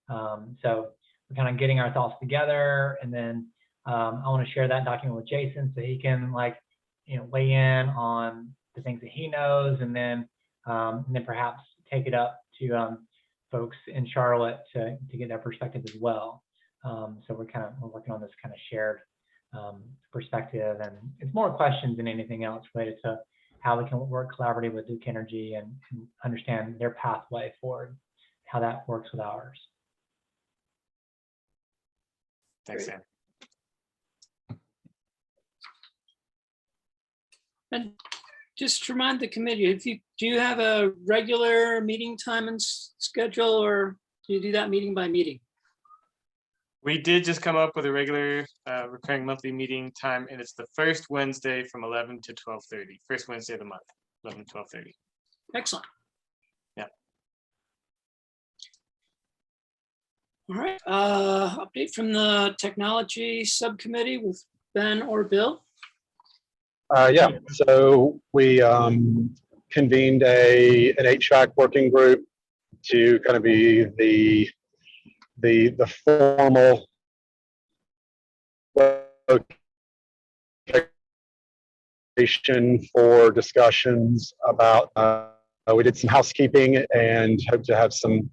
So we're kind of getting our thoughts together, and then I want to share that document with Jason so he can weigh in on the things that he knows, and then perhaps take it up to folks in Charlotte to get their perspective as well. So we're working on this kind of shared perspective, and it's more questions than anything else related to how we can work collaboratively with Duke Energy and understand their pathway forward, how that works with ours. Thanks, Sam. And just to remind the committee, do you have a regular meeting time and schedule, or do you do that meeting by meeting? We did just come up with a regular recurring monthly meeting time, and it's the first Wednesday from 11 to 12:30. First Wednesday of the month, 11 to 12:30. Excellent. Yeah. All right, update from the technology subcommittee with Ben or Bill. Yeah, so we convened an HVAC working group to kind of be the formal location for discussions about. We did some housekeeping and hope to have some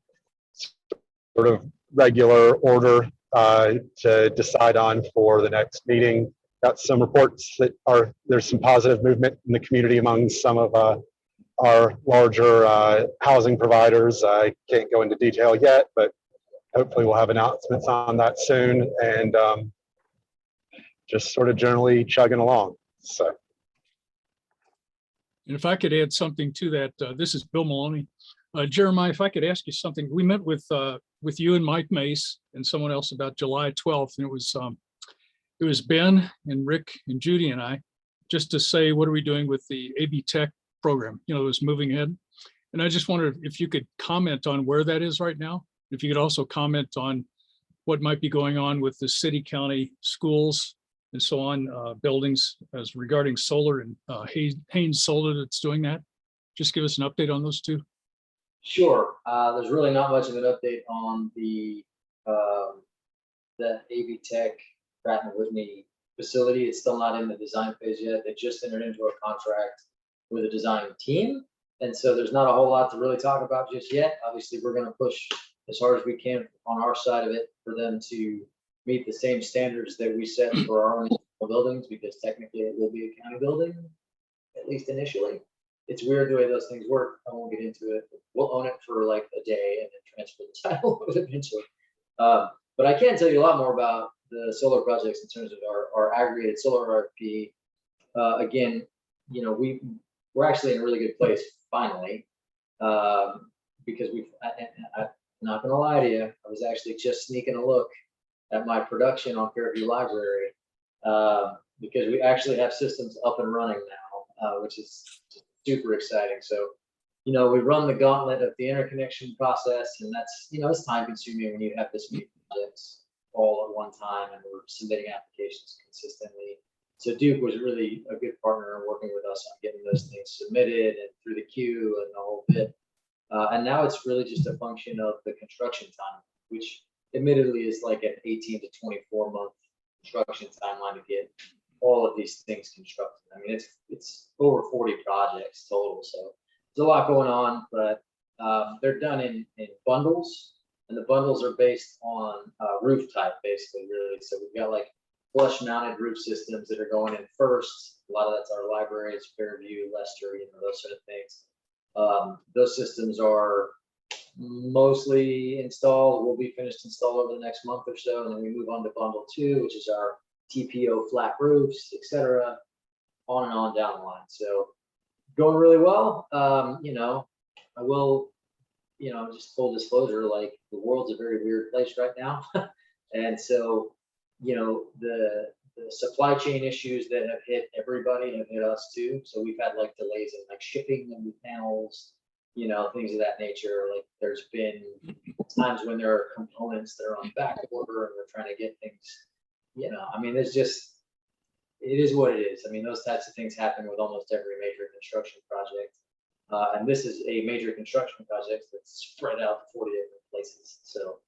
sort of regular order to decide on for the next meeting. Got some reports that there's some positive movement in the community among some of our larger housing providers. I can't go into detail yet, but hopefully we'll have announcements on that soon, and just sort of generally chugging along. So. And if I could add something to that, this is Bill Maloney. Jeremiah, if I could ask you something, we met with you and Mike Mace and someone else about July 12th, and it was Ben and Rick and Judy and I, just to say, what are we doing with the AB Tech program? You know, it was moving ahead. And I just wondered if you could comment on where that is right now. If you could also comment on what might be going on with the city, county, schools, and so on, buildings as regarding solar and Haynes Solar that's doing that. Just give us an update on those two. Sure. There's really not much of an update on the AB Tech Pratt & Whitney facility. It's still not in the design phase yet. They just entered into a contract with a design team. And so there's not a whole lot to really talk about just yet. Obviously, we're going to push as hard as we can on our side of it for them to meet the same standards that we set for our own buildings, because technically it will be a county building, at least initially. It's weird the way those things work. I won't get into it. We'll own it for like a day and then transfer the title eventually. But I can tell you a lot more about the solar projects in terms of our aggregated solar RFP. Again, you know, we're actually in a really good place finally, because I'm not gonna lie to you, I was actually just sneaking a look at my production on Fairview Library, because we actually have systems up and running now, which is super exciting. So, you know, we run the gauntlet of the interconnection process, and that's, you know, it's time consuming when you have this many projects all at one time and we're submitting applications consistently. So Duke was really a good partner in working with us on getting those things submitted and through the queue and the whole bit. And now it's really just a function of the construction time, which admittedly is like an 18 to 24 month construction timeline to get all of these things constructed. I mean, it's over 40 projects total, so there's a lot going on, but they're done in bundles, and the bundles are based on roof type, basically, really. So we've got like flush mounted roof systems that are going in first. A lot of that's our libraries, Fairview, Leicester, you know, those sort of things. Those systems are mostly installed, will be finished installed over the next month or so, and then we move on to bundle 2, which is our TPO flat roofs, etc., on and on down the line. So going really well. You know, I will, you know, just full disclosure, like the world's a very weird place right now. And so, you know, the supply chain issues that have hit everybody have hit us too. So we've had like delays in like shipping and panels, you know, things of that nature. Like there's been times when there are components that are on back order and we're trying to get things, you know, I mean, there's just, it is what it is. I mean, those types of things happen with almost every major construction project. And this is a major construction project that's spread out to 40 different places. So,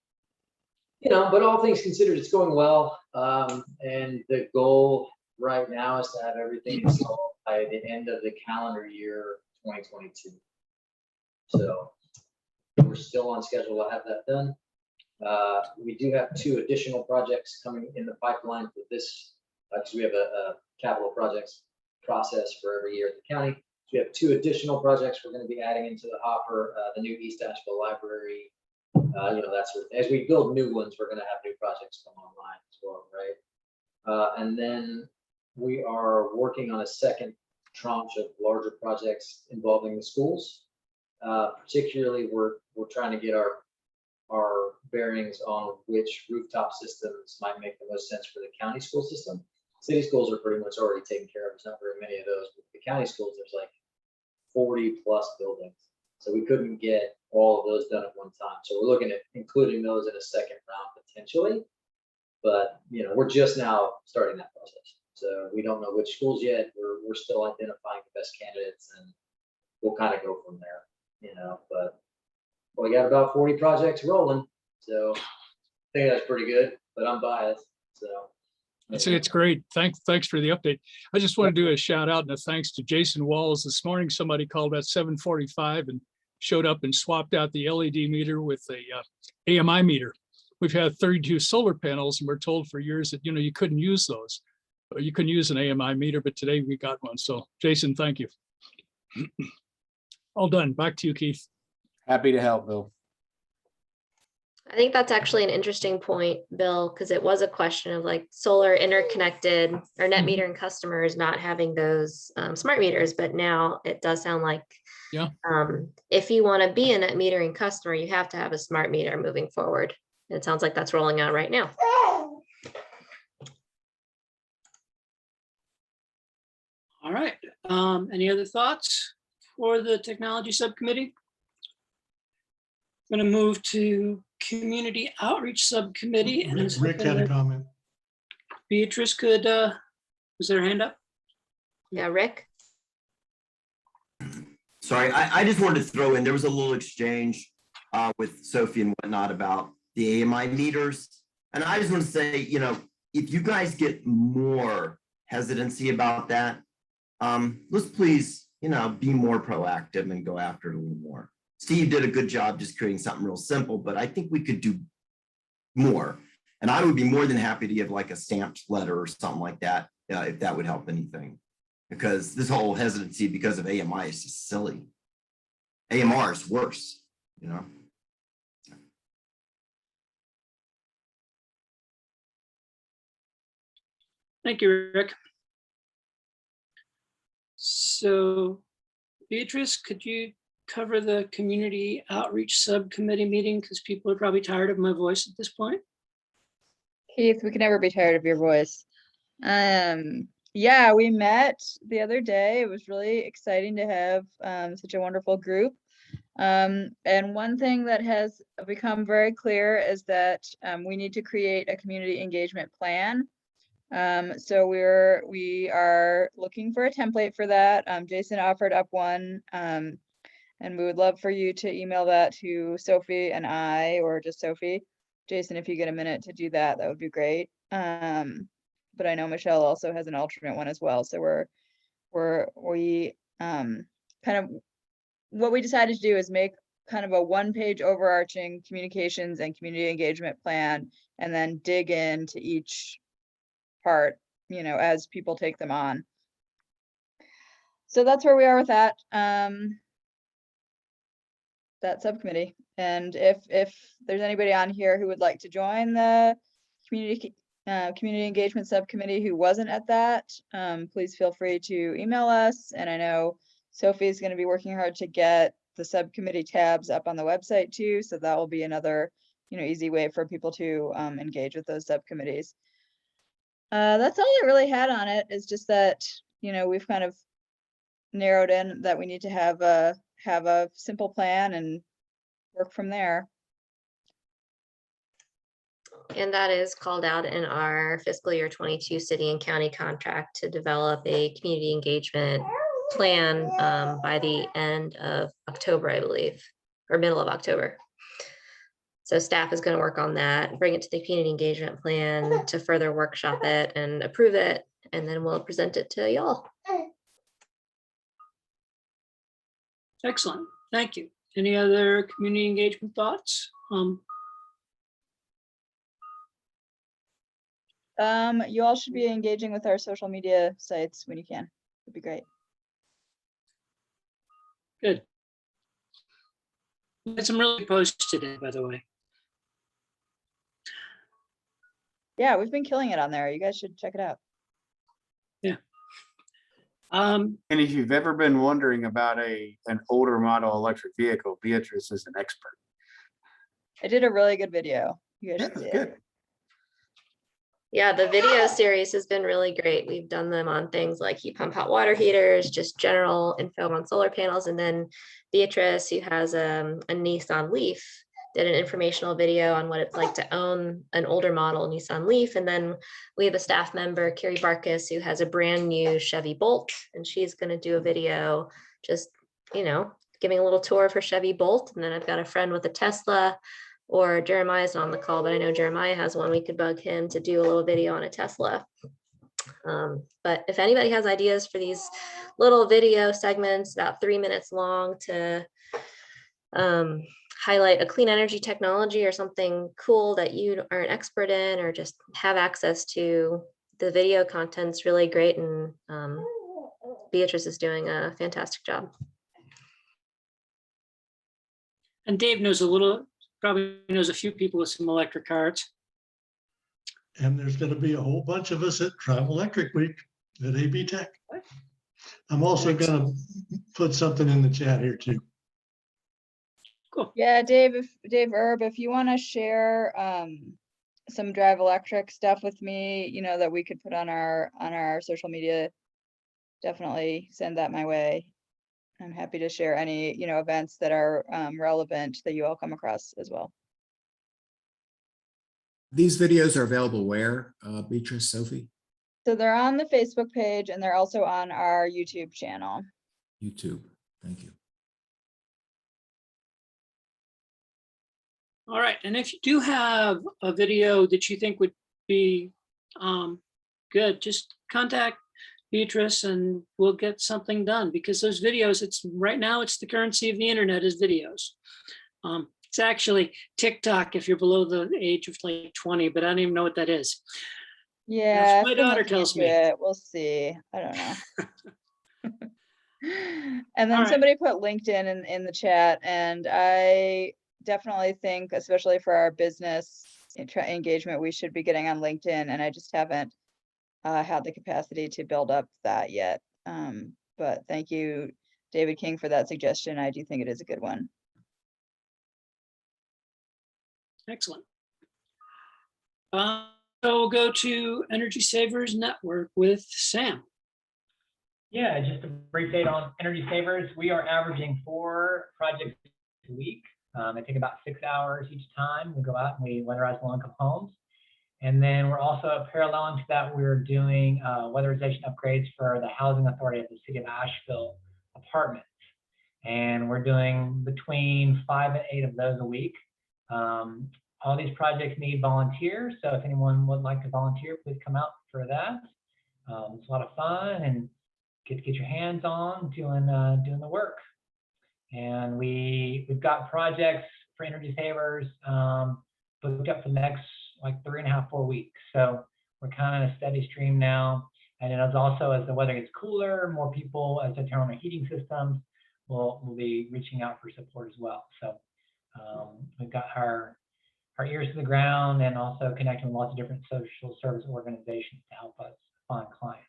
you know, but all things considered, it's going well. And the goal right now is to have everything installed by the end of the calendar year 2022. So we're still on schedule to have that done. We do have 2 additional projects coming in the pipeline for this, because we have a capital projects process for every year at the county. So we have 2 additional projects we're going to be adding into the hopper, the new East Asheville Library, you know, that sort of thing. As we build new ones, we're going to have new projects come online as well, right? And then we are working on a second tranche of larger projects involving the schools. Particularly, we're trying to get our our bearings on which rooftop systems might make the most sense for the county school system. City schools are pretty much already taken care of. There's not very many of those. But the county schools, there's like 40 plus buildings. So we couldn't get all of those done at one time. So we're looking at including those in a second round potentially. But, you know, we're just now starting that process. So we don't know which schools yet. We're still identifying the best candidates, and we'll kind of go from there, you know, but we got about 40 projects rolling. So I think that's pretty good, but I'm biased. So I'd say it's great. Thanks for the update. I just want to do a shout out and a thanks to Jason Walls. This morning, somebody called at 7:45 and showed up and swapped out the LED meter with a AMI meter. We've had 32 solar panels, and we're told for years that, you know, you couldn't use those. You couldn't use an AMI meter, but today we got one. So Jason, thank you. All done. Back to you, Keith. Happy to help, Bill. I think that's actually an interesting point, Bill, because it was a question of like solar interconnected or net metering customers not having those smart meters, but now it does sound like if you want to be a net metering customer, you have to have a smart meter moving forward. And it sounds like that's rolling out right now. All right. Any other thoughts for the technology subcommittee? I'm going to move to community outreach subcommittee. And it's Rick had a comment. Beatrice could, was there a hand up? Yeah, Rick. Sorry, I just wanted to throw in, there was a little exchange with Sophie and whatnot about the AMI meters. And I just want to say, you know, if you guys get more hesitancy about that, let's please, you know, be more proactive and go after it a little more. Steve did a good job just creating something real simple, but I think we could do more. And I would be more than happy to give like a stamped letter or something like that, if that would help anything. Because this whole hesitancy because of AMI is just silly. AMR is worse, you know? Thank you, Rick. So Beatrice, could you cover the community outreach subcommittee meeting? Because people are probably tired of my voice at this point. Keith, we can never be tired of your voice. Yeah, we met the other day. It was really exciting to have such a wonderful group. And one thing that has become very clear is that we need to create a community engagement plan. So we are looking for a template for that. Jason offered up one, and we would love for you to email that to Sophie and I, or just Sophie. Jason, if you get a minute to do that, that would be great. But I know Michelle also has an alternate one as well. So we kind of, what we decided to do is make kind of a one-page overarching communications and community engagement plan, and then dig into each part, you know, as people take them on. So that's where we are with that. That subcommittee. And if there's anybody on here who would like to join the community engagement subcommittee who wasn't at that, please feel free to email us. And I know Sophie is going to be working hard to get the subcommittee tabs up on the website too. So that will be another, you know, easy way for people to engage with those subcommittees. That's all I really had on it, is just that, you know, we've kind of narrowed in that we need to have a simple plan and work from there. And that is called out in our fiscal year 22 city and county contract to develop a community engagement plan by the end of October, I believe, or middle of October. So staff is going to work on that, bring it to the community engagement plan to further workshop it and approve it, and then we'll present it to y'all. Excellent. Thank you. Any other community engagement thoughts? You all should be engaging with our social media sites when you can. It'd be great. Good. We had some really posts today, by the way. Yeah, we've been killing it on there. You guys should check it out. Yeah. And if you've ever been wondering about an older model electric vehicle, Beatrice is an expert. I did a really good video. You guys should see it. Good. Yeah, the video series has been really great. We've done them on things like heat pump hot water heaters, just general info on solar panels. And then Beatrice, who has a Nissan Leaf, did an informational video on what it's like to own an older model Nissan Leaf. And then we have a staff member, Carrie Barkus, who has a brand new Chevy Bolt, and she's going to do a video just, you know, giving a little tour of her Chevy Bolt. And then I've got a friend with a Tesla, or Jeremiah's not on the call, but I know Jeremiah has one. We could bug him to do a little video on a Tesla. But if anybody has ideas for these little video segments, about 3 minutes long, to highlight a clean energy technology or something cool that you are an expert in, or just have access to, the video content's really great. And Beatrice is doing a fantastic job. And Dave knows probably knows a few people with some electric cars. And there's going to be a whole bunch of us at Travel Electric Week at AB Tech. I'm also going to put something in the chat here too. Cool. Yeah, Dave Erb, if you want to share some Drive Electric stuff with me, you know, that we could put on our social media, definitely send that my way. I'm happy to share any, you know, events that are relevant that you all come across as well. These videos are available where, Beatrice, Sophie? So they're on the Facebook page and they're also on our YouTube channel. YouTube. Thank you. All right, and if you do have a video that you think would be good, just contact Beatrice and we'll get something done, because those videos, right now it's the currency of the internet is videos. It's actually TikTok if you're below the age of like 20, but I don't even know what that is. Yeah, my daughter tells me. We'll see. I don't know. And then All right. somebody put LinkedIn in the chat, and I definitely think, especially for our business engagement, we should be getting on LinkedIn, and I just haven't had the capacity to build up that yet. But thank you, David King, for that suggestion. I do think it is a good one. Excellent. So we'll go to Energy Savers Network with Sam. Yeah, just a brief date on Energy Savers. We are averaging 4 projects a week. They take about 6 hours each time. We go out and we weatherize low-income homes. And then we're also paralleling to that, we're doing weatherization upgrades for the housing authority of the city of Asheville apartments. And we're doing between 5 and 8 of those a week. All these projects need volunteers. So if anyone would like to volunteer, please come out for that. It's a lot of fun and get your hands on doing the work. And we've got projects for Energy Savers booked up for the next like 3.5, 4 weeks. So we're kind of in a steady stream now. And then also as the weather gets cooler, more people, as they turn on their heating systems, will be reaching out for support as well. So we've got our ears to the ground and also connecting with lots of different social service organizations to help us find clients.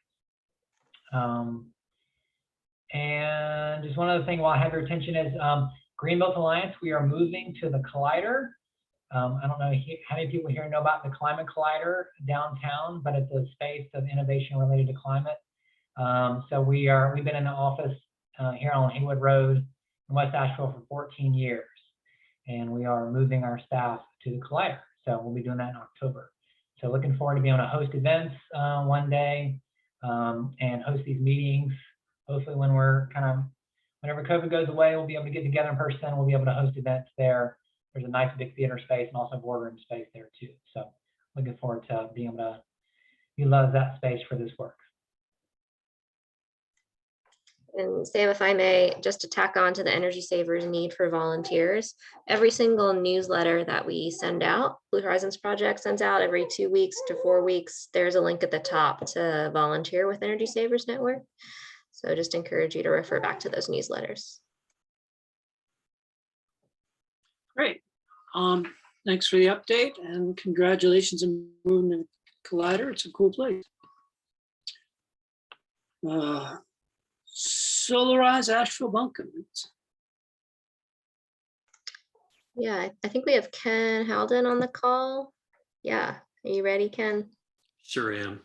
And just one other thing while I have your attention is Greenbelt Alliance, we are moving to the Collider. I don't know how many people here know about the Climate Collider downtown, but it's a space of innovation related to climate. So we've been in the office here on Haywood Road in West Asheville for 14 years. And we are moving our staff to the Collider. So we'll be doing that in October. So looking forward to being able to host events one day and host these meetings. Hopefully whenever COVID goes away, we'll be able to get together in person. We'll be able to host events there. There's a nice big theater space and also boardroom space there too. So looking forward to being able to utilize that space for this work. And Sam, if I may, just to tack on to the Energy Savers need for volunteers, every single newsletter that we send out, Blue Horizons Project sends out every 2 weeks to 4 weeks, there's a link at the top to volunteer with Energy Savers Network. So just encourage you to refer back to those newsletters. Great. Thanks for the update and congratulations on moving to Collider. It's a cool place. Solarize Asheville Bunkers. Yeah, I think we have Ken Halden on the call. Yeah, are you ready, Ken? Sure am.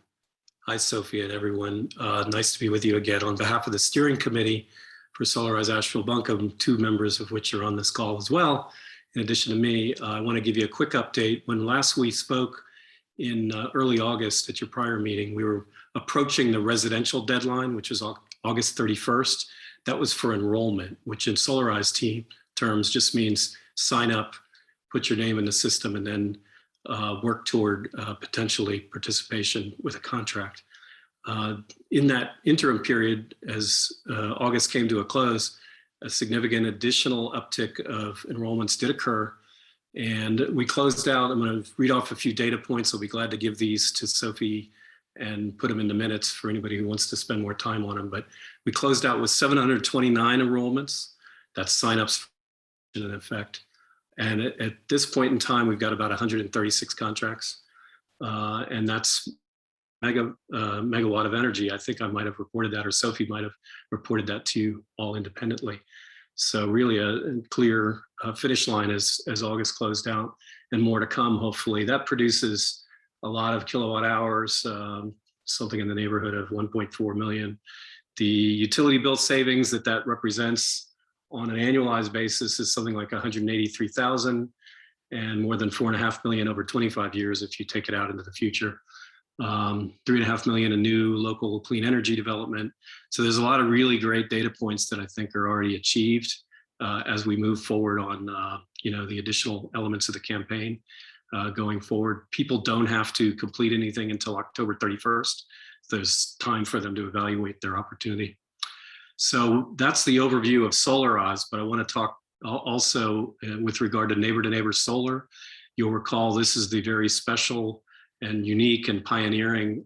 Hi, Sophie and everyone. Nice to be with you again. On behalf of the steering committee for Solarize Asheville Buncombe, 2 members of which are on this call as well, in addition to me, I want to give you a quick update. When last we spoke in early August at your prior meeting, we were approaching the residential deadline, which was August 31st. That was for enrollment, which in Solarize team terms just means sign up, put your name in the system, and then work toward potentially participation with a contract. In that interim period, as August came to a close, a significant additional uptick of enrollments did occur. And we closed out, I'm going to read off a few data points. I'll be glad to give these to Sophie and put them into minutes for anybody who wants to spend more time on them. But we closed out with 729 enrollments. That's signups in effect. And at this point in time, we've got about 136 contracts. And that's megawatt of energy. I think I might have reported that, or Sophie might have reported that to you all independently. So really a clear finish line as August closed out, and more to come, hopefully. That produces a lot of kilowatt hours, something in the neighborhood of 1.4 million. The utility bill savings that represents on an annualized basis is something like 183,000, and more than 4.5 million over 25 years if you take it out into the future. 3.5 million in new local clean energy development. So there's a lot of really great data points that I think are already achieved as we move forward on the additional elements of the campaign going forward. People don't have to complete anything until October 31st. There's time for them to evaluate their opportunity. So that's the overview of Solarize, but I want to talk also with regard to neighbor solar. You'll recall this is the very special and unique and pioneering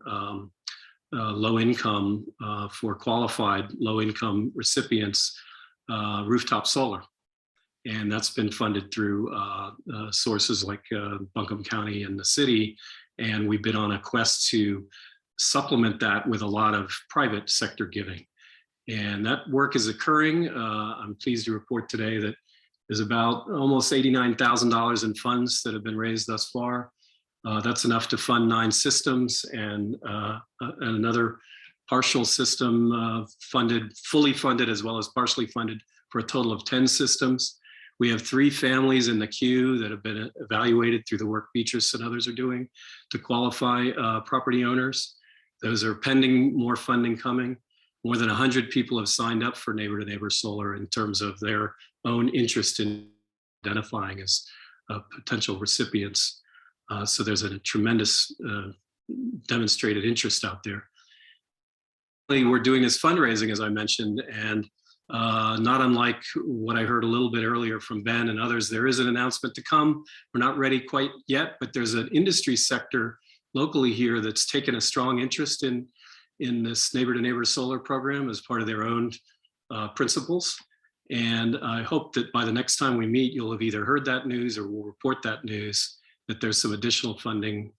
low income for qualified low income recipients rooftop solar. And that's been funded through sources like Buncombe County and the city. And we've been on a quest to supplement that with a lot of private sector giving. And that work is occurring. I'm pleased to report today that there's about almost $89,000 in funds that have been raised thus far. That's enough to fund 9 systems and another partial system fully funded as well as partially funded for a total of 10 systems. We have 3 families in the queue that have been evaluated through the work Beatrice and others are doing to qualify property owners. Those are pending more funding coming. More than 100 people have signed up for neighbor to neighbor solar in terms of their own interest in identifying as potential recipients. So there's a tremendous demonstrated interest out there. We're doing this fundraising, as I mentioned, and not unlike what I heard a little bit earlier from Ben and others, there is an announcement to come. We're not ready quite yet, but there's an industry sector locally here that's taken a strong interest in this neighbor to neighbor solar program as part of their own principles. And I hope that by the next time we meet, you'll have either heard that news or will report that news, that there's some additional funding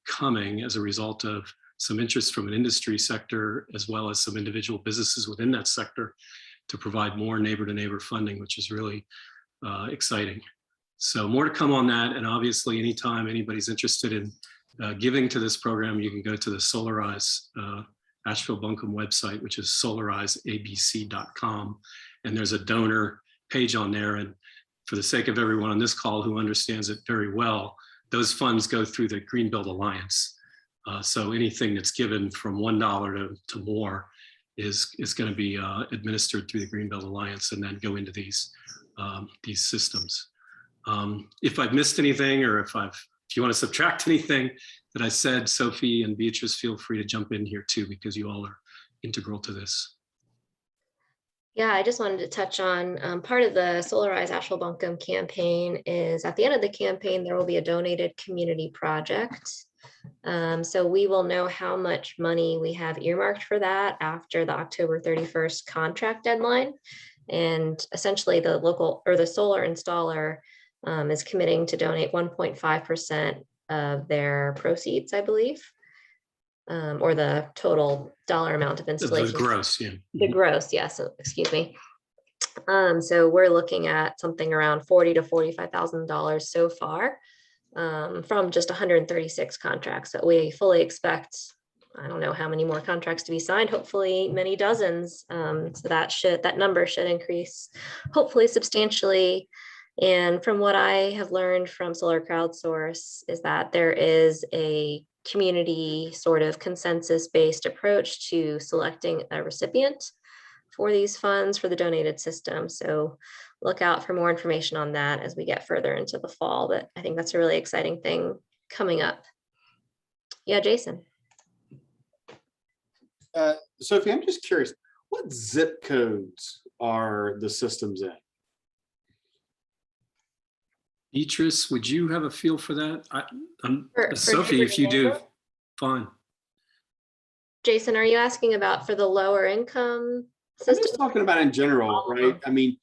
coming as a result of some interest from an industry sector, as well as some individual businesses within that sector to provide more neighbor to neighbor funding, which is really exciting. So more to come on that. And obviously, anytime anybody's interested in giving to this program, you can go to the Solarize Asheville Buncombe website, which is solarizeabc.com. And there's a donor page on there. And for the sake of everyone on this call who understands it very well, those funds go through the Greenbelt Alliance. So anything that's given from $1 to more is going to be administered through the Greenbelt Alliance and then go into these systems. If I've missed anything, or if you want to subtract anything that I said, Sophie and Beatrice, feel free to jump in here too, because you all are integral to this. Yeah, I just wanted to touch on part of the Solarize Asheville Buncombe campaign is at the end of the campaign, there will be a donated community project. So we will know how much money we have earmarked for that after the October 31st contract deadline. And essentially the local or the solar installer is committing to donate 1.5% of their proceeds, I believe, or the total dollar amount of installation. The gross, yeah. The gross, yes, excuse me. So we're looking at something around $40,000 to $45,000 so far, from just 136 contracts that we fully expect. I don't know how many more contracts to be signed, hopefully many dozens. So that number should increase hopefully substantially. And from what I have learned from Solar Crowdsource is that there is a community sort of consensus-based approach to selecting a recipient for these funds for the donated system. So look out for more information on that as we get further into the fall, but I think that's a really exciting thing coming up. Yeah, Jason. Sophie, I'm just curious, what zip codes are the systems in? Beatrice, would you have a feel for that? For Sophie, if you do, fine. Jason, are you asking about for the lower income I'm just talking about in general, right? I mean,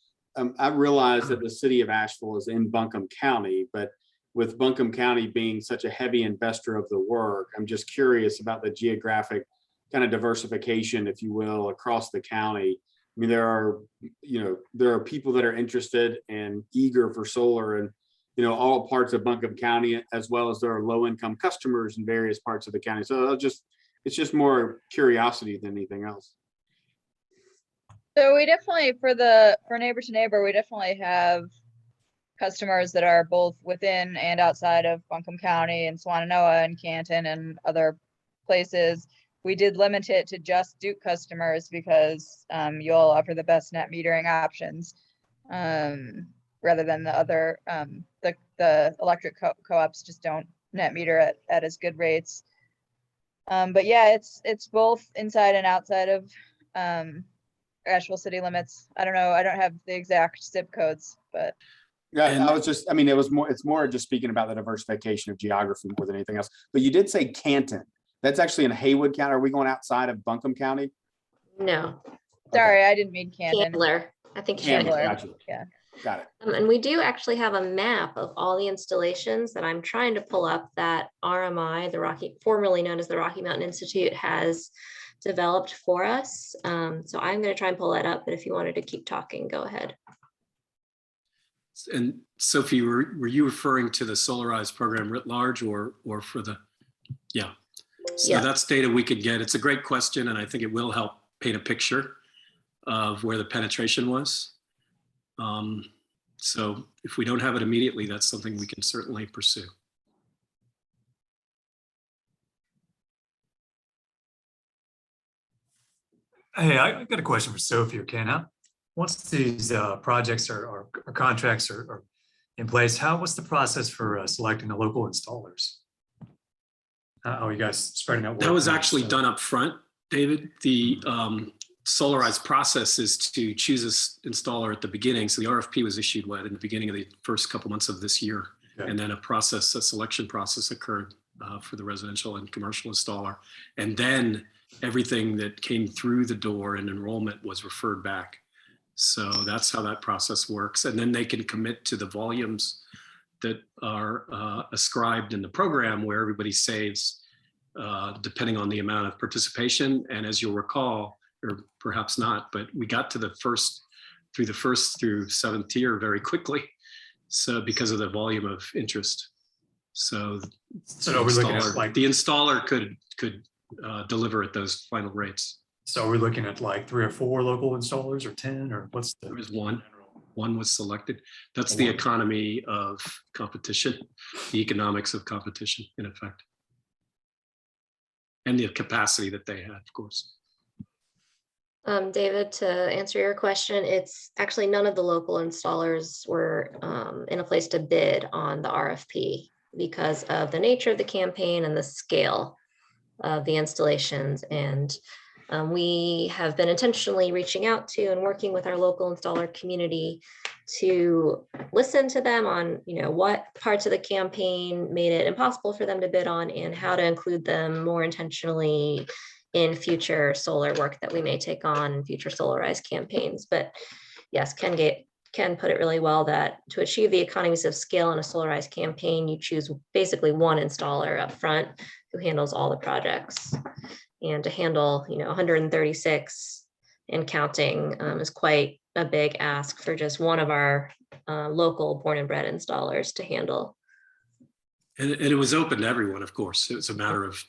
I realize that the city of Asheville is in Buncombe County, but with Buncombe County being such a heavy investor of the work, I'm just curious about the geographic kind of diversification, if you will, across the county. I mean, there are people that are interested and eager for solar and, all parts of Buncombe County, as well as there are low income customers in various parts of the county. So it's just more curiosity than anything else. So we definitely, for neighbor to neighbor, we definitely have customers that are both within and outside of Buncombe County and Swannanoa and Canton and other places. We did limit it to just Duke customers because you all offer the best net metering options, rather than the other, the electric co-ops just don't net meter at as good rates. But yeah, it's both inside and outside of Asheville city limits. I don't know. I don't have the exact zip codes, but. Yeah, it's more just speaking about the diversification of geography more than anything else. But you did say Canton. That's actually in Haywood County. Are we going outside of Buncombe County? No. Sorry, I didn't mean Canton. Candler. I think Candler. Candler. Gotcha. Yeah. Got it. And we do actually have a map of all the installations that I'm trying to pull up that RMI, formerly known as the Rocky Mountain Institute, has developed for us. So I'm going to try and pull that up, but if you wanted to keep talking, go ahead. And Sophie, were you referring to the Solarize program writ large or for the, yeah. So Yeah. That's data we could get. It's a great question, and I think it will help paint a picture of where the penetration was. So if we don't have it immediately, that's something we can certainly pursue. Hey, I got a question for Sophie or Ken. Once these projects or contracts are in place, what's the process for selecting the local installers? How are you guys spreading that work? That was actually done up front, David. The Solarize process is to choose an installer at the beginning. So the RFP was issued in the beginning of the first couple months of this year. Okay. And then a selection process occurred for the residential and commercial installer. And then everything that came through the door in enrollment was referred back. So that's how that process works. And then they can commit to the volumes that are ascribed in the program, where everybody saves depending on the amount of participation. And as you'll recall, or perhaps not, but we got to the first through seventh tier very quickly. So because of the volume of interest. So we're looking at the installer could deliver at those final rates. So we're looking at like 3 or 4 local installers, or 10, or what's the? There was one was selected. That's the economy of competition, the economics of competition in effect. And the capacity that they had, of course. David, to answer your question, it's actually none of the local installers were in a place to bid on the RFP because of the nature of the campaign and the scale of the installations. And we have been intentionally reaching out to and working with our local installer community to listen to them on, what parts of the campaign made it impossible for them to bid on and how to include them more intentionally in future solar work that we may take on in future Solarize campaigns. But yes, Ken put it really well that to achieve the economies of scale in a Solarize campaign, you choose basically one installer up front who handles all the projects. And to handle, 136 and counting is quite a big ask for just one of our local born and bred installers to handle. And it was open to everyone, of course. It was a matter of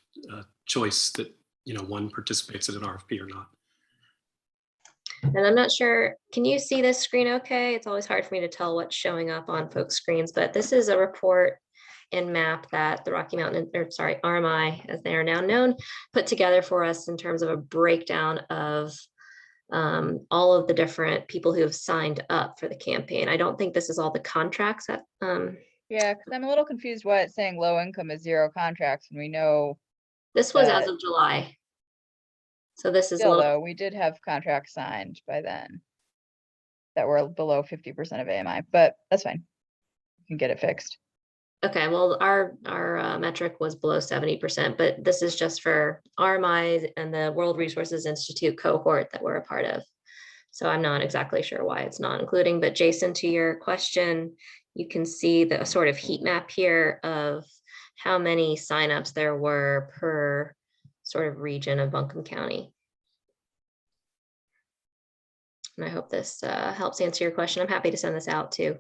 choice that, one participates in an RFP or not. And I'm not sure, can you see this screen okay? It's always hard for me to tell what's showing up on folks' screens, but this is a report and map that the Rocky Mountain, or sorry, RMI, as they are now known, put together for us in terms of a breakdown of all of the different people who have signed up for the campaign. I don't think this is all the contracts that, Yeah, because I'm a little confused why it's saying low income is 0 contracts and we know. this was that as of July. So this is a Still little, though, we did have contracts signed by then that were below 50% of AMI, but that's fine. We can get it fixed. okay, well, our metric was below 70%, but this is just for RMI and the World Resources Institute cohort that we're a part of. So I'm not exactly sure why it's not including, but Jason, to your question, you can see the sort of heat map here of how many signups there were per sort of region of Buncombe County. And I hope this helps answer your question. I'm happy to send this out too.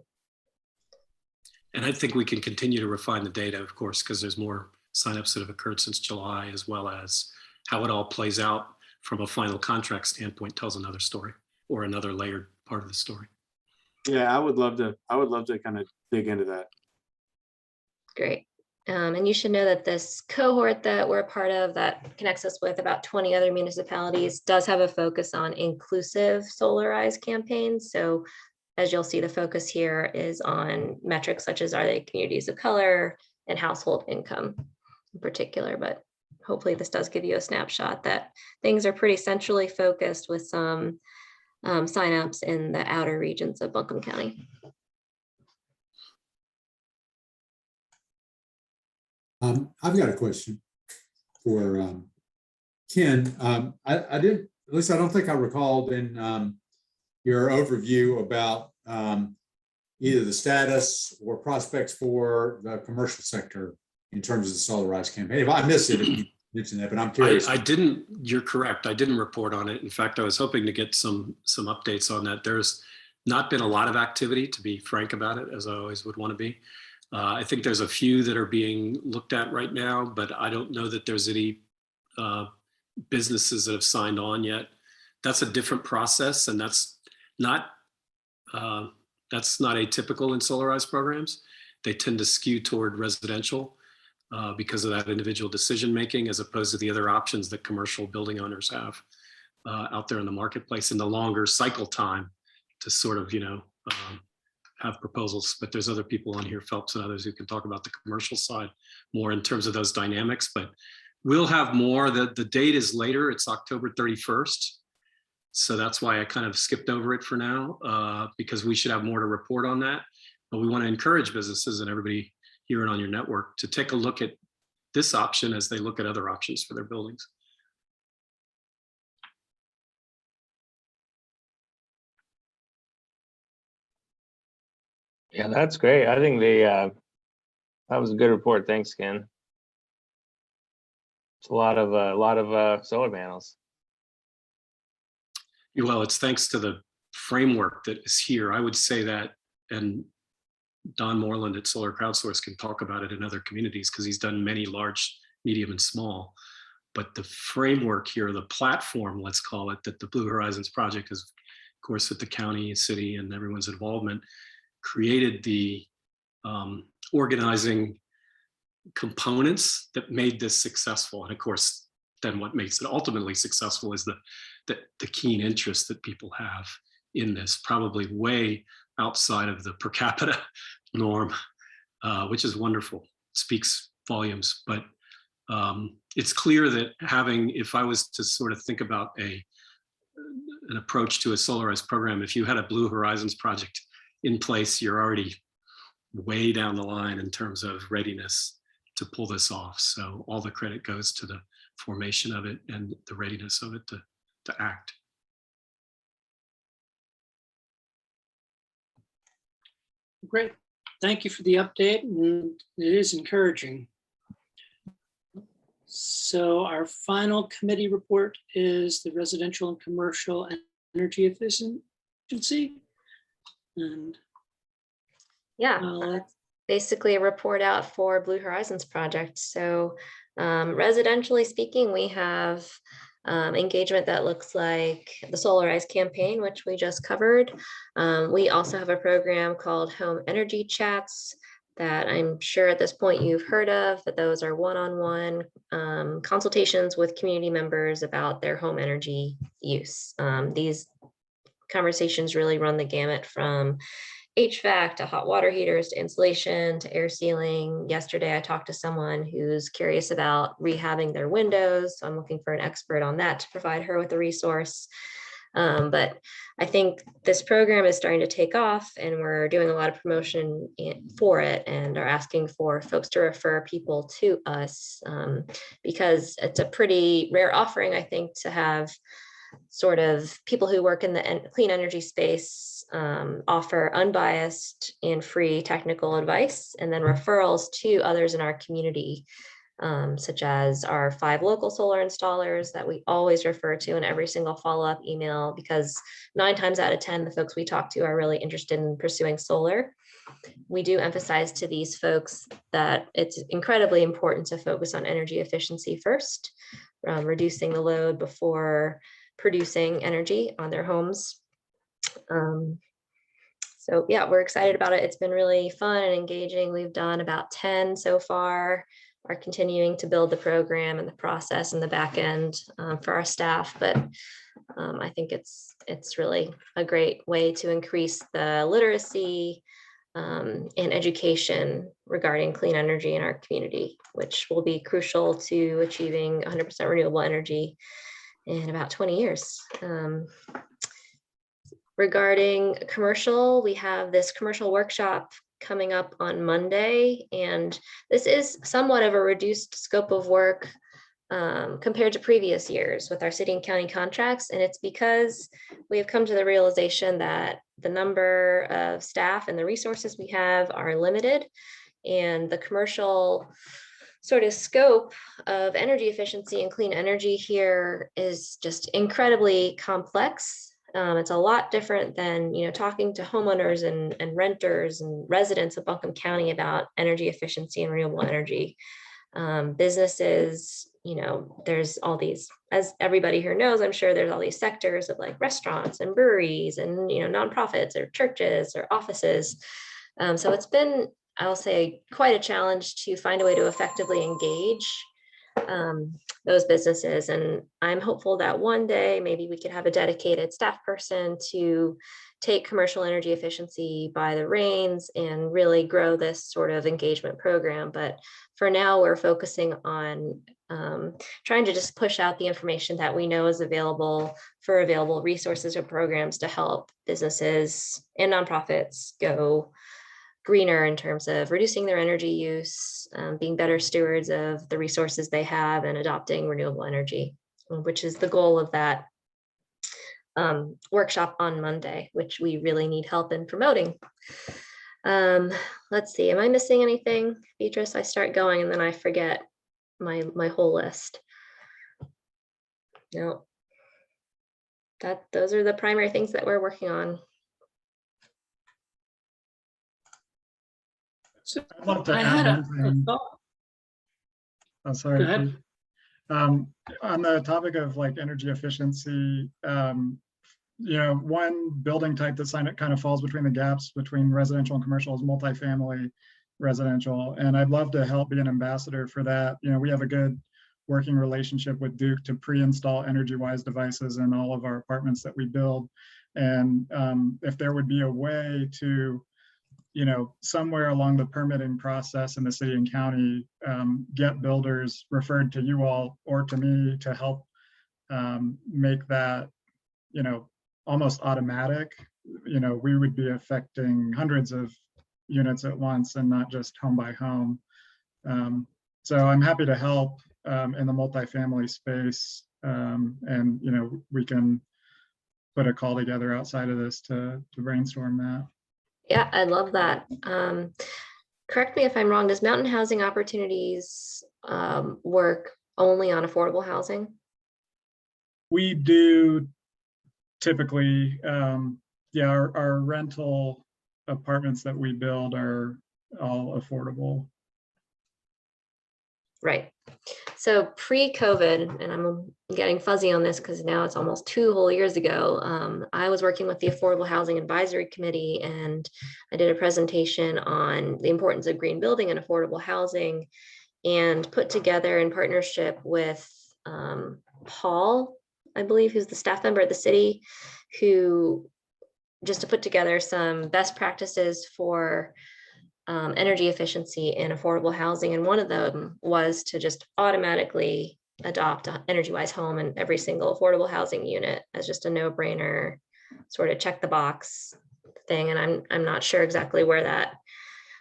And I think we can continue to refine the data, of course, because there's more signups that have occurred since July, as well as how it all plays out from a final contract standpoint tells another story or another layered part of the story. Yeah, I would love to kind of dig into that. Great. And you should know that this cohort that we're a part of that connects us with about 20 other municipalities does have a focus on inclusive solarized campaigns. So as you'll see, the focus here is on metrics such as are they communities of color and household income in particular, but hopefully this does give you a snapshot that things are pretty centrally focused with some signups in the outer regions of Buncombe County. I've got a question for Ken. I didn't, at least I don't think I recalled in your overview about either the status or prospects for the commercial sector in terms of the solarized campaign. If I missed it, if you mentioned that, but I'm curious. I didn't, you're correct. I didn't report on it. In fact, I was hoping to get some updates on that. There's not been a lot of activity, to be frank about it, as I always would want to be. I think there's a few that are being looked at right now, but I don't know that there's any businesses that have signed on yet. That's a different process, and that's not atypical in solarized programs. They tend to skew toward residential because of that individual decision making, as opposed to the other options that commercial building owners have out there in the marketplace, and the longer cycle time to sort of, have proposals. But there's other people on here, Phelps and others, who can talk about the commercial side more in terms of those dynamics. But we'll have more. The date is later. It's October 31st. So that's why I kind of skipped over it for now, because we should have more to report on that. But we want to encourage businesses and everybody here and on your network to take a look at this option as they look at other options for their buildings. Yeah, that's great. I think that was a good report. Thanks, Ken. It's a lot of solar panels. Well, it's thanks to the framework that is here. I would say that, and Don Moreland at Solar Crowdsource can talk about it in other communities because he's done many large, medium, and small. But the framework here, the platform, let's call it, that the Blue Horizons Project is, of course, with the county, city, and everyone's involvement, created the organizing components that made this successful. And of course, then what makes it ultimately successful is the keen interest that people have in this, probably way outside of the per capita norm, which is wonderful. It speaks volumes. But it's clear that if I was to sort of think about an approach to a solarized program, if you had a Blue Horizons project in place, you're already way down the line in terms of readiness to pull this off. So all the credit goes to the formation of it and the readiness of it to act. Great. Thank you for the update, and it is encouraging. So our final committee report is the Residential and Commercial Energy efficiency. And Yeah, well, basically a report out for Blue Horizons project. So residentially speaking, we have engagement that looks like the Solarize campaign, which we just covered. We also have a program called Home Energy Chats that I'm sure at this point you've heard of, but those are one-on-one consultations with community members about their home energy use. These conversations really run the gamut from HVAC to hot water heaters to insulation to air sealing. Yesterday, I talked to someone who's curious about rehabbing their windows. So I'm looking for an expert on that to provide her with a resource. But I think this program is starting to take off, and we're doing a lot of promotion for it and are asking for folks to refer people to us because it's a pretty rare offering, I think, to have sort of people who work in the clean energy space offer unbiased and free technical advice, and then referrals to others in our community, such as our 5 local solar installers that we always refer to in every single follow-up email, because 9 times out of 10, the folks we talk to are really interested in pursuing solar. We do emphasize to these folks that it's incredibly important to focus on energy efficiency first, reducing the load before producing energy on their homes. So yeah, we're excited about it. It's been really fun and engaging. We've done about 10 so far, are continuing to build the program and the process and the back end for our staff. But I think it's really a great way to increase the literacy and education regarding clean energy in our community, which will be crucial to achieving 100% renewable energy in about 20 years. Regarding commercial, we have this commercial workshop coming up on Monday, and this is somewhat of a reduced scope of work compared to previous years with our city and county contracts. And it's because we have come to the realization that the number of staff and the resources we have are limited, and the commercial sort of scope of energy efficiency and clean energy here is just incredibly complex. It's a lot different than, talking to homeowners and renters and residents of Buncombe County about energy efficiency and renewable energy. Businesses, there's all these, as everybody here knows, I'm sure there's all these sectors of like restaurants and breweries and, nonprofits or churches or offices. So it's been, I'll say, quite a challenge to find a way to effectively engage those businesses. And I'm hopeful that one day maybe we could have a dedicated staff person to take commercial energy efficiency by the reins and really grow this sort of engagement program. But for now, we're focusing on trying to just push out the information that we know is available for available resources or programs to help businesses and nonprofits go greener in terms of reducing their energy use, being better stewards of the resources they have, and adopting renewable energy, which is the goal of that workshop on Monday, which we really need help in promoting. Let's see, am I missing anything, Beatrice? I start going and then I forget my whole list. No, those are the primary things that we're working on. So I'd like to I add had one a thing. thought. Oh, sorry. Go ahead. On the topic of like energy efficiency, one building type that kind of falls between the gaps between residential and commercial is multifamily residential. And I'd love to help be an ambassador for that. We have a good working relationship with Duke to pre-install EnergyWise devices in all of our apartments that we build. And if there would be a way to, somewhere along the permitting process in the city and county, get builders referred to you all or to me to help make that, almost automatic, we would be affecting hundreds of units at once and not just home by home. So I'm happy to help in the multifamily space, and we can put a call together outside of this to brainstorm that. Yeah, I love that. Correct me if I'm wrong, does Mountain Housing Opportunities work only on affordable housing? We do typically, yeah, our rental apartments that we build are all affordable. Right. So pre-COVID, and I'm getting fuzzy on this because now it's almost 2 whole years ago, I was working with the Affordable Housing Advisory Committee, and I did a presentation on the importance of green building and affordable housing, and put together in partnership with Paul, I believe, who's the staff member at the city, who just to put together some best practices for energy efficiency and affordable housing. And one of them was to just automatically adopt an EnergyWise home in every single affordable housing unit as just a no-brainer, sort of check the box thing. And I'm not sure exactly where that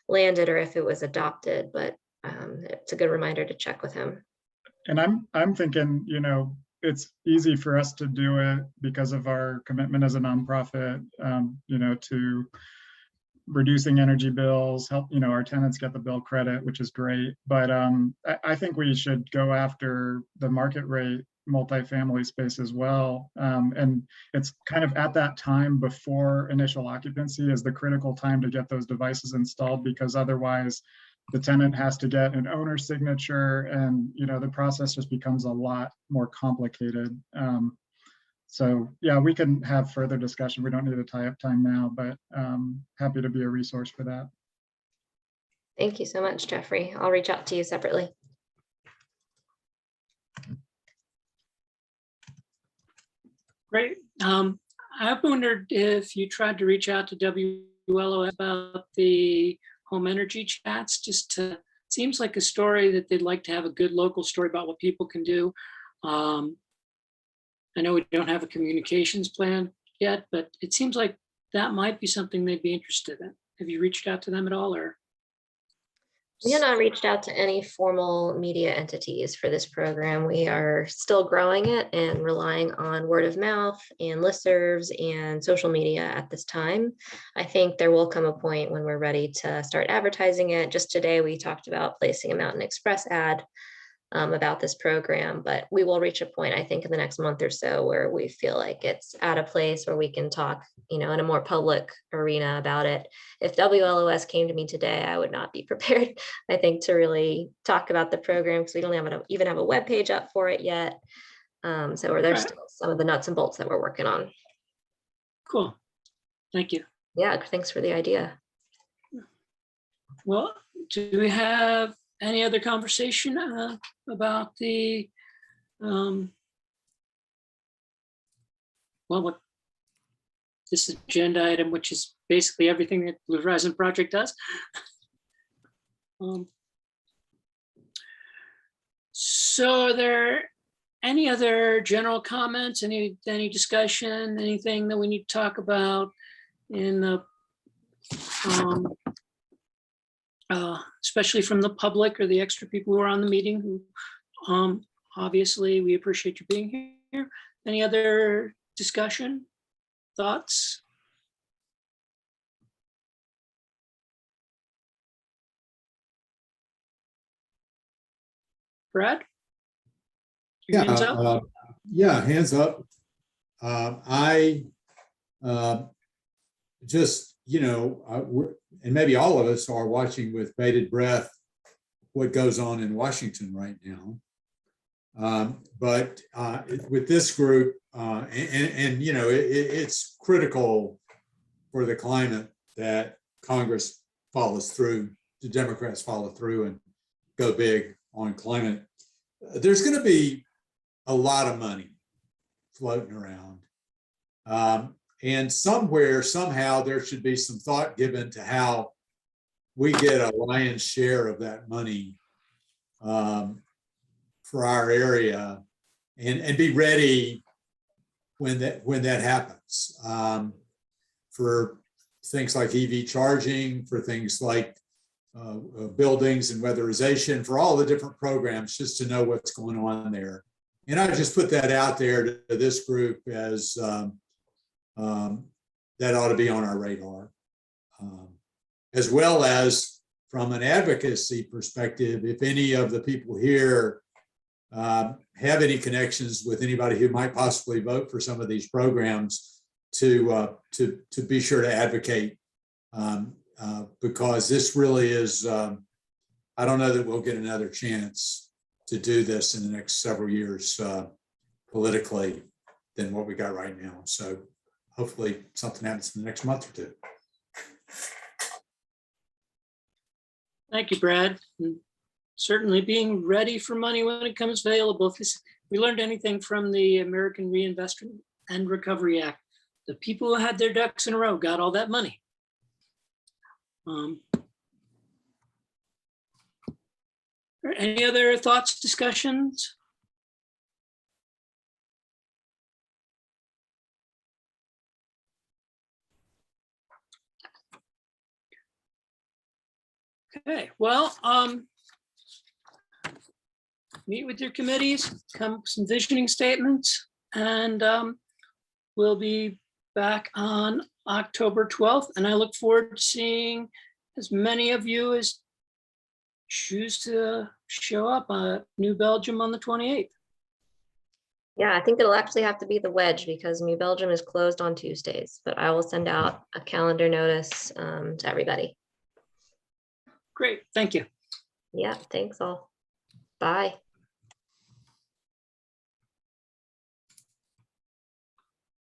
landed or if it was adopted, but it's a good reminder to check with him. And I'm thinking, you know, it's easy for us to do it because of our commitment as a nonprofit, you know, to reducing energy bills, help, you know, our tenants get the bill credit, which is great. But I think we should go after the market rate multifamily space as well. And it's kind of at that time before initial occupancy is the critical time to get those devices installed, because otherwise the tenant has to get an owner signature, and you know the process just becomes a lot more complicated. So yeah, we can have further discussion. We don't need to tie up time now, but happy to be a resource for that. Thank you so much, Jeffrey. I'll reach out to you separately. Great. I wondered if you tried to reach out to WLOS about the home energy chats, just to, seems like a story that they'd like to have a good local story about what people can do. I know we don't have a communications plan yet, but it seems like that might be something they'd be interested in. Have you reached out to them at all, or? We have not reached out to any formal media entities for this program. We are still growing it and relying on word of mouth and listservs and social media at this time. I think there will come a point when we're ready to start advertising it. Just today, we talked about placing a Mountain Express ad about this program, but we will reach a point, I think, in the next month or so where we feel like it's at a place where we can talk, you know, in a more public arena about it. If WLOS came to me today, I would not be prepared, I think, to really talk about the program because we don't even have a web page up for it yet. So there's still some of the nuts and bolts that we're working on. Cool. Thank you. Yeah, thanks for the idea. Well, do we have any other conversation about the, what this agenda item, which is basically everything that Blue Horizon Project does? So are there any other general comments, any discussion, anything that we need to talk about in the especially from the public or the extra people who are on the meeting, who obviously we appreciate you being here. Any other discussion, thoughts? Brad? Your hands up? Yeah, hands up. I just, you know, and maybe all of us are watching with bated breath what goes on in Washington right now. But with this group, and you know, it's critical for the climate that Congress follows through, the Democrats follow through and go big on climate. There's going to be a lot of money floating around. And somewhere, somehow, there should be some thought given to how we get a lion's share of that money for our area, and be ready when that happens. For things like EV charging, for things like buildings and weatherization, for all the different programs, just to know what's going on there. And I just put that out there to this group as that ought to be on our radar, as well as from an advocacy perspective. If any of the people here have any connections with anybody who might possibly vote for some of these programs, to be sure to advocate, because this really is, I don't know that we'll get another chance to do this in the next several years politically than what we got right now. So hopefully something happens in the next month or two. Thank you, Brad. And certainly being ready for money when it comes available. If we learned anything from the American Reinvestment and Recovery Act, the people who had their ducks in a row got all that money. Any other thoughts, discussions? Okay, well, meet with your committees, come with some visioning statements, and we'll be back on October 12th. And I look forward to seeing as many of you as choose to show up at New Belgium on the 28th. Yeah, I think it'll actually have to be the wedge because New Belgium is closed on Tuesdays, but I will send out a calendar notice to everybody. Great, thank you. Yeah, thanks all. Bye.